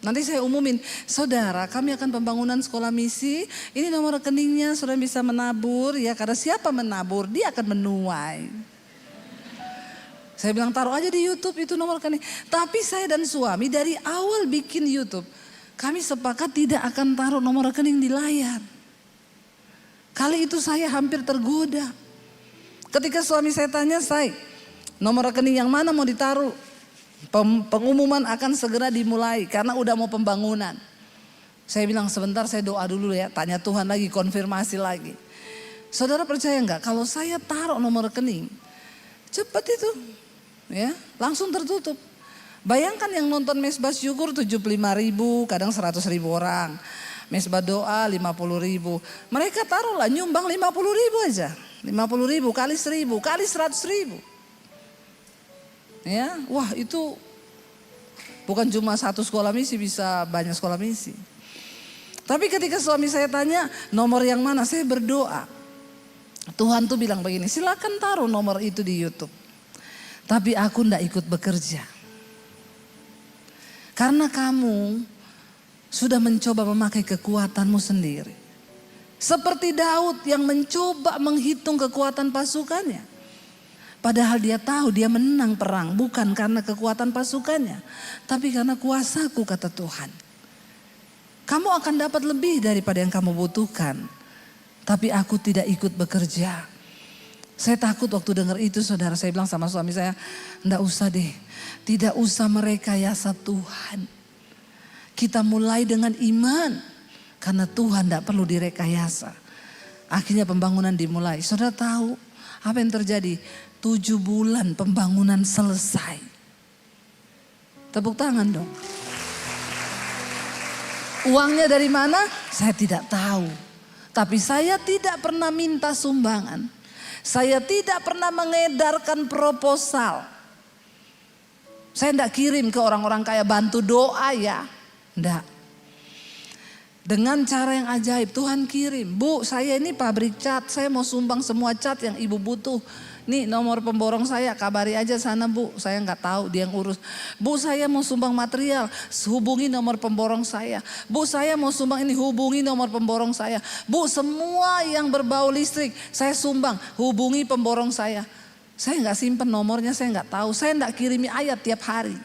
Nanti saya umumin, saudara kami akan pembangunan sekolah misi. Ini nomor rekeningnya, saudara bisa menabur. Ya karena siapa menabur, dia akan menuai. Saya bilang taruh aja di YouTube itu nomor rekening. Tapi saya dan suami dari awal bikin YouTube, kami sepakat tidak akan taruh nomor rekening di layar. Kali itu saya hampir tergoda. Ketika suami saya tanya, saya nomor rekening yang mana mau ditaruh? Pengumuman akan segera dimulai karena udah mau pembangunan. Saya bilang sebentar saya doa dulu ya, tanya Tuhan lagi, konfirmasi lagi. Saudara percaya enggak kalau saya taruh nomor rekening, cepat itu. Ya, langsung tertutup. Bayangkan yang nonton mesbah syukur 75.000, kadang 100.000 orang. Mesbah doa 50.000. Mereka taruhlah nyumbang 50.000 aja. 50.000 kali 1.000 kali 100.000. Ya, wah itu bukan cuma satu sekolah misi, bisa banyak sekolah misi. Tapi ketika suami saya tanya nomor yang mana, saya berdoa. Tuhan tuh bilang begini, silakan taruh nomor itu di YouTube. Tapi aku ndak ikut bekerja. Karena kamu sudah mencoba memakai kekuatanmu sendiri. Seperti Daud yang mencoba menghitung kekuatan pasukannya. Padahal dia tahu dia menang perang bukan karena kekuatan pasukannya. Tapi karena kuasaku kata Tuhan. Kamu akan dapat lebih daripada yang kamu butuhkan. Tapi aku tidak ikut bekerja. Saya takut waktu dengar itu saudara, saya bilang sama suami saya, enggak usah deh, tidak usah merekayasa Tuhan. Kita mulai dengan iman, karena Tuhan enggak perlu direkayasa. Akhirnya pembangunan dimulai, saudara tahu apa yang terjadi? 7 bulan pembangunan selesai. Tepuk tangan dong. Uangnya dari mana? Saya tidak tahu. Tapi saya tidak pernah minta sumbangan. Saya tidak pernah mengedarkan proposal. Saya tidak kirim ke orang-orang kaya bantu doa ya. Tidak. Dengan cara yang ajaib Tuhan kirim. Bu, saya ini pabrik cat, saya mau sumbang semua cat yang ibu butuh. Nih nomor pemborong saya, kabari aja sana bu, saya nggak tahu dia yang urus. Bu saya mau sumbang material, hubungi nomor pemborong saya. Bu saya mau sumbang ini, hubungi nomor pemborong saya. Bu semua yang berbau listrik saya sumbang, hubungi pemborong saya. Saya nggak simpen nomornya, saya nggak tahu, saya nggak kirimi ayat tiap hari.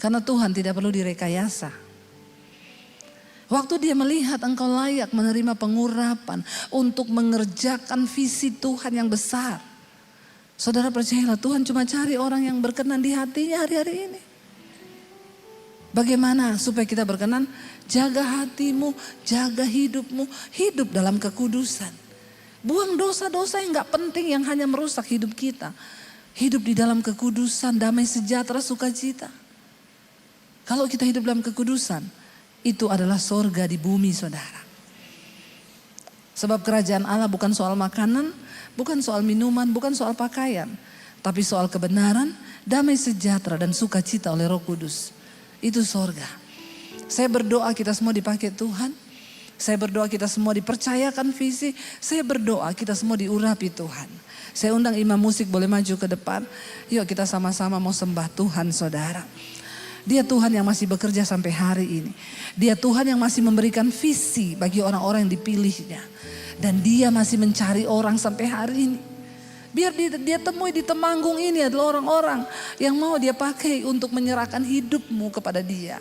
Karena Tuhan tidak perlu direkayasa. Waktu dia melihat engkau layak menerima pengurapan untuk mengerjakan visi Tuhan yang besar. Saudara percayalah, Tuhan cuma cari orang yang berkenan di hatinya hari-hari ini. Bagaimana supaya kita berkenan? Jaga hatimu, jaga hidupmu, hidup dalam kekudusan. Buang dosa-dosa yang gak penting yang hanya merusak hidup kita. Hidup di dalam kekudusan, damai sejahtera, sukacita. Kalau kita hidup dalam kekudusan, itu adalah sorga di bumi, saudara. Sebab kerajaan Allah bukan soal makanan, bukan soal minuman, bukan soal pakaian. Tapi soal kebenaran, damai sejahtera dan sukacita oleh Roh Kudus. Itu sorga. Saya berdoa kita semua dipakai Tuhan. Saya berdoa kita semua dipercayakan visi. Saya berdoa kita semua diurapi Tuhan. Saya undang imam musik boleh maju ke depan. Yuk kita sama-sama mau sembah Tuhan, saudara. Dia Tuhan yang masih bekerja sampai hari ini. Dia Tuhan yang masih memberikan visi bagi orang-orang yang dipilihnya. Dan dia masih mencari orang sampai hari ini. Biar dia temui di Temanggung ini adalah orang-orang yang mau dia pakai untuk menyerahkan hidupmu kepada dia.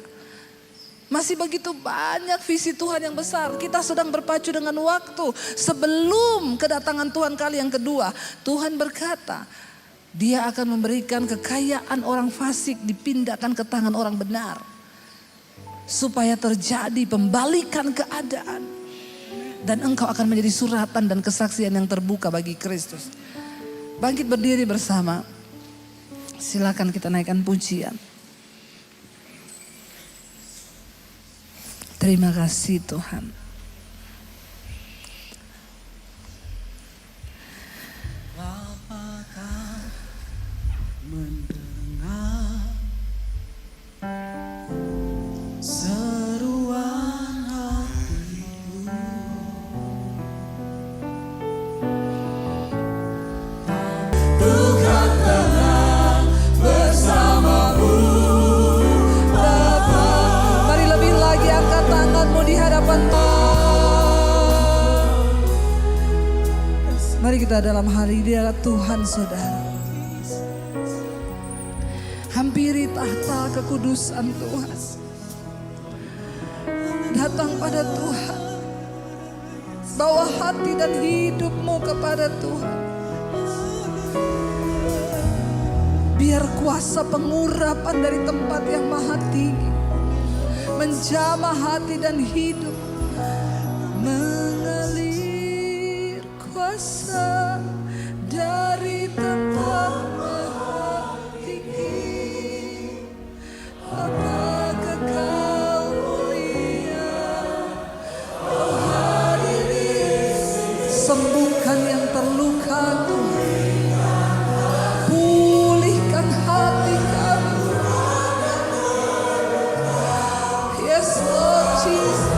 Masih begitu banyak visi Tuhan yang besar. Kita sedang berpacu dengan waktu. Sebelum kedatangan Tuhan kali yang kedua, Tuhan berkata, Dia akan memberikan kekayaan orang fasik dipindahkan ke tangan orang benar. Supaya terjadi pembalikan keadaan. Dan engkau akan menjadi suratan dan kesaksian yang terbuka bagi Kristus. Bangkit berdiri bersama. Silakan kita naikkan pujian. Terima kasih Tuhan. Mendengar seruan hatiku, Tuhan tenang bersamamu Bapa. Mari lebih lagi angkat tanganmu di hadapan Tuhan. Mari kita dalam hari ini adalah Tuhan, saudara. Hampiri tahta kekudusan Tuhan. Datang pada Tuhan. Bawa hati dan hidupmu kepada Tuhan. Biar kuasa pengurapan dari tempat yang maha tinggi menjamah hati dan hidup. Mengalir kuasa dari tempat maha tinggi. Apakah kau mulia, oh hadirin. Sembuhkan yang terluka Tuhan. Pulihkan hati kami. Yes Lord Jesus.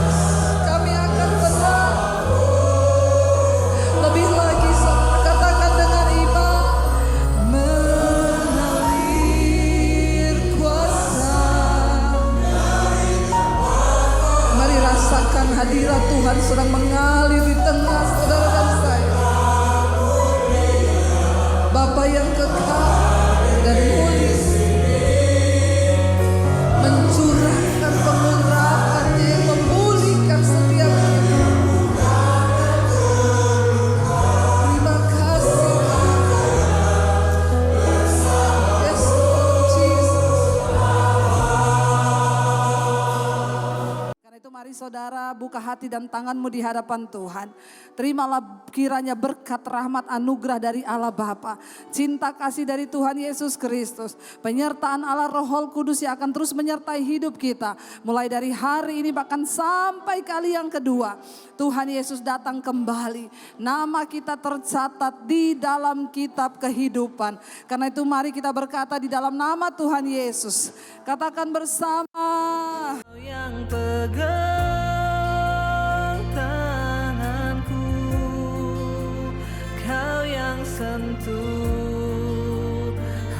Kami akan tenang. Lebih lagi saudara katakan dengan iman. Mengalir kuasa. Mari rasakan hadirat Tuhan sedang mengalir di tengah saudara dan saya. Bapa yang kekal dan mulia, mencurahkan pengurapan-Nya yang memulihkan setiap hidup. Terima kasih Yes Lord Jesus. Karena itu mari saudara buka hati dan tanganmu di hadapan Tuhan. Terimalah kiranya berkat rahmat anugerah dari Allah Bapa, cinta kasih dari Tuhan Yesus Kristus, penyertaan Allah Roh Kudus yang akan terus menyertai hidup kita. Mulai dari hari ini bahkan sampai kali yang kedua. Tuhan Yesus datang kembali. Nama kita tercatat di dalam kitab kehidupan. Karena itu mari kita berkata di dalam nama Tuhan Yesus. Katakan bersama. Yang pegang tanganku, Kau yang sentuh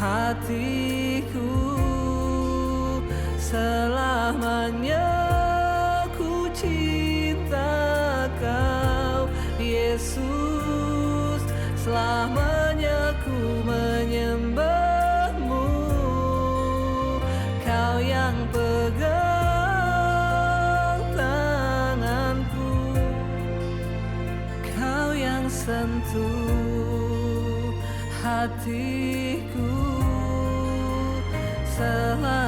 hatiku, selamanya ku cinta Kau Yesus, selamanya ku menyembahmu, Kau yang hatiku selalu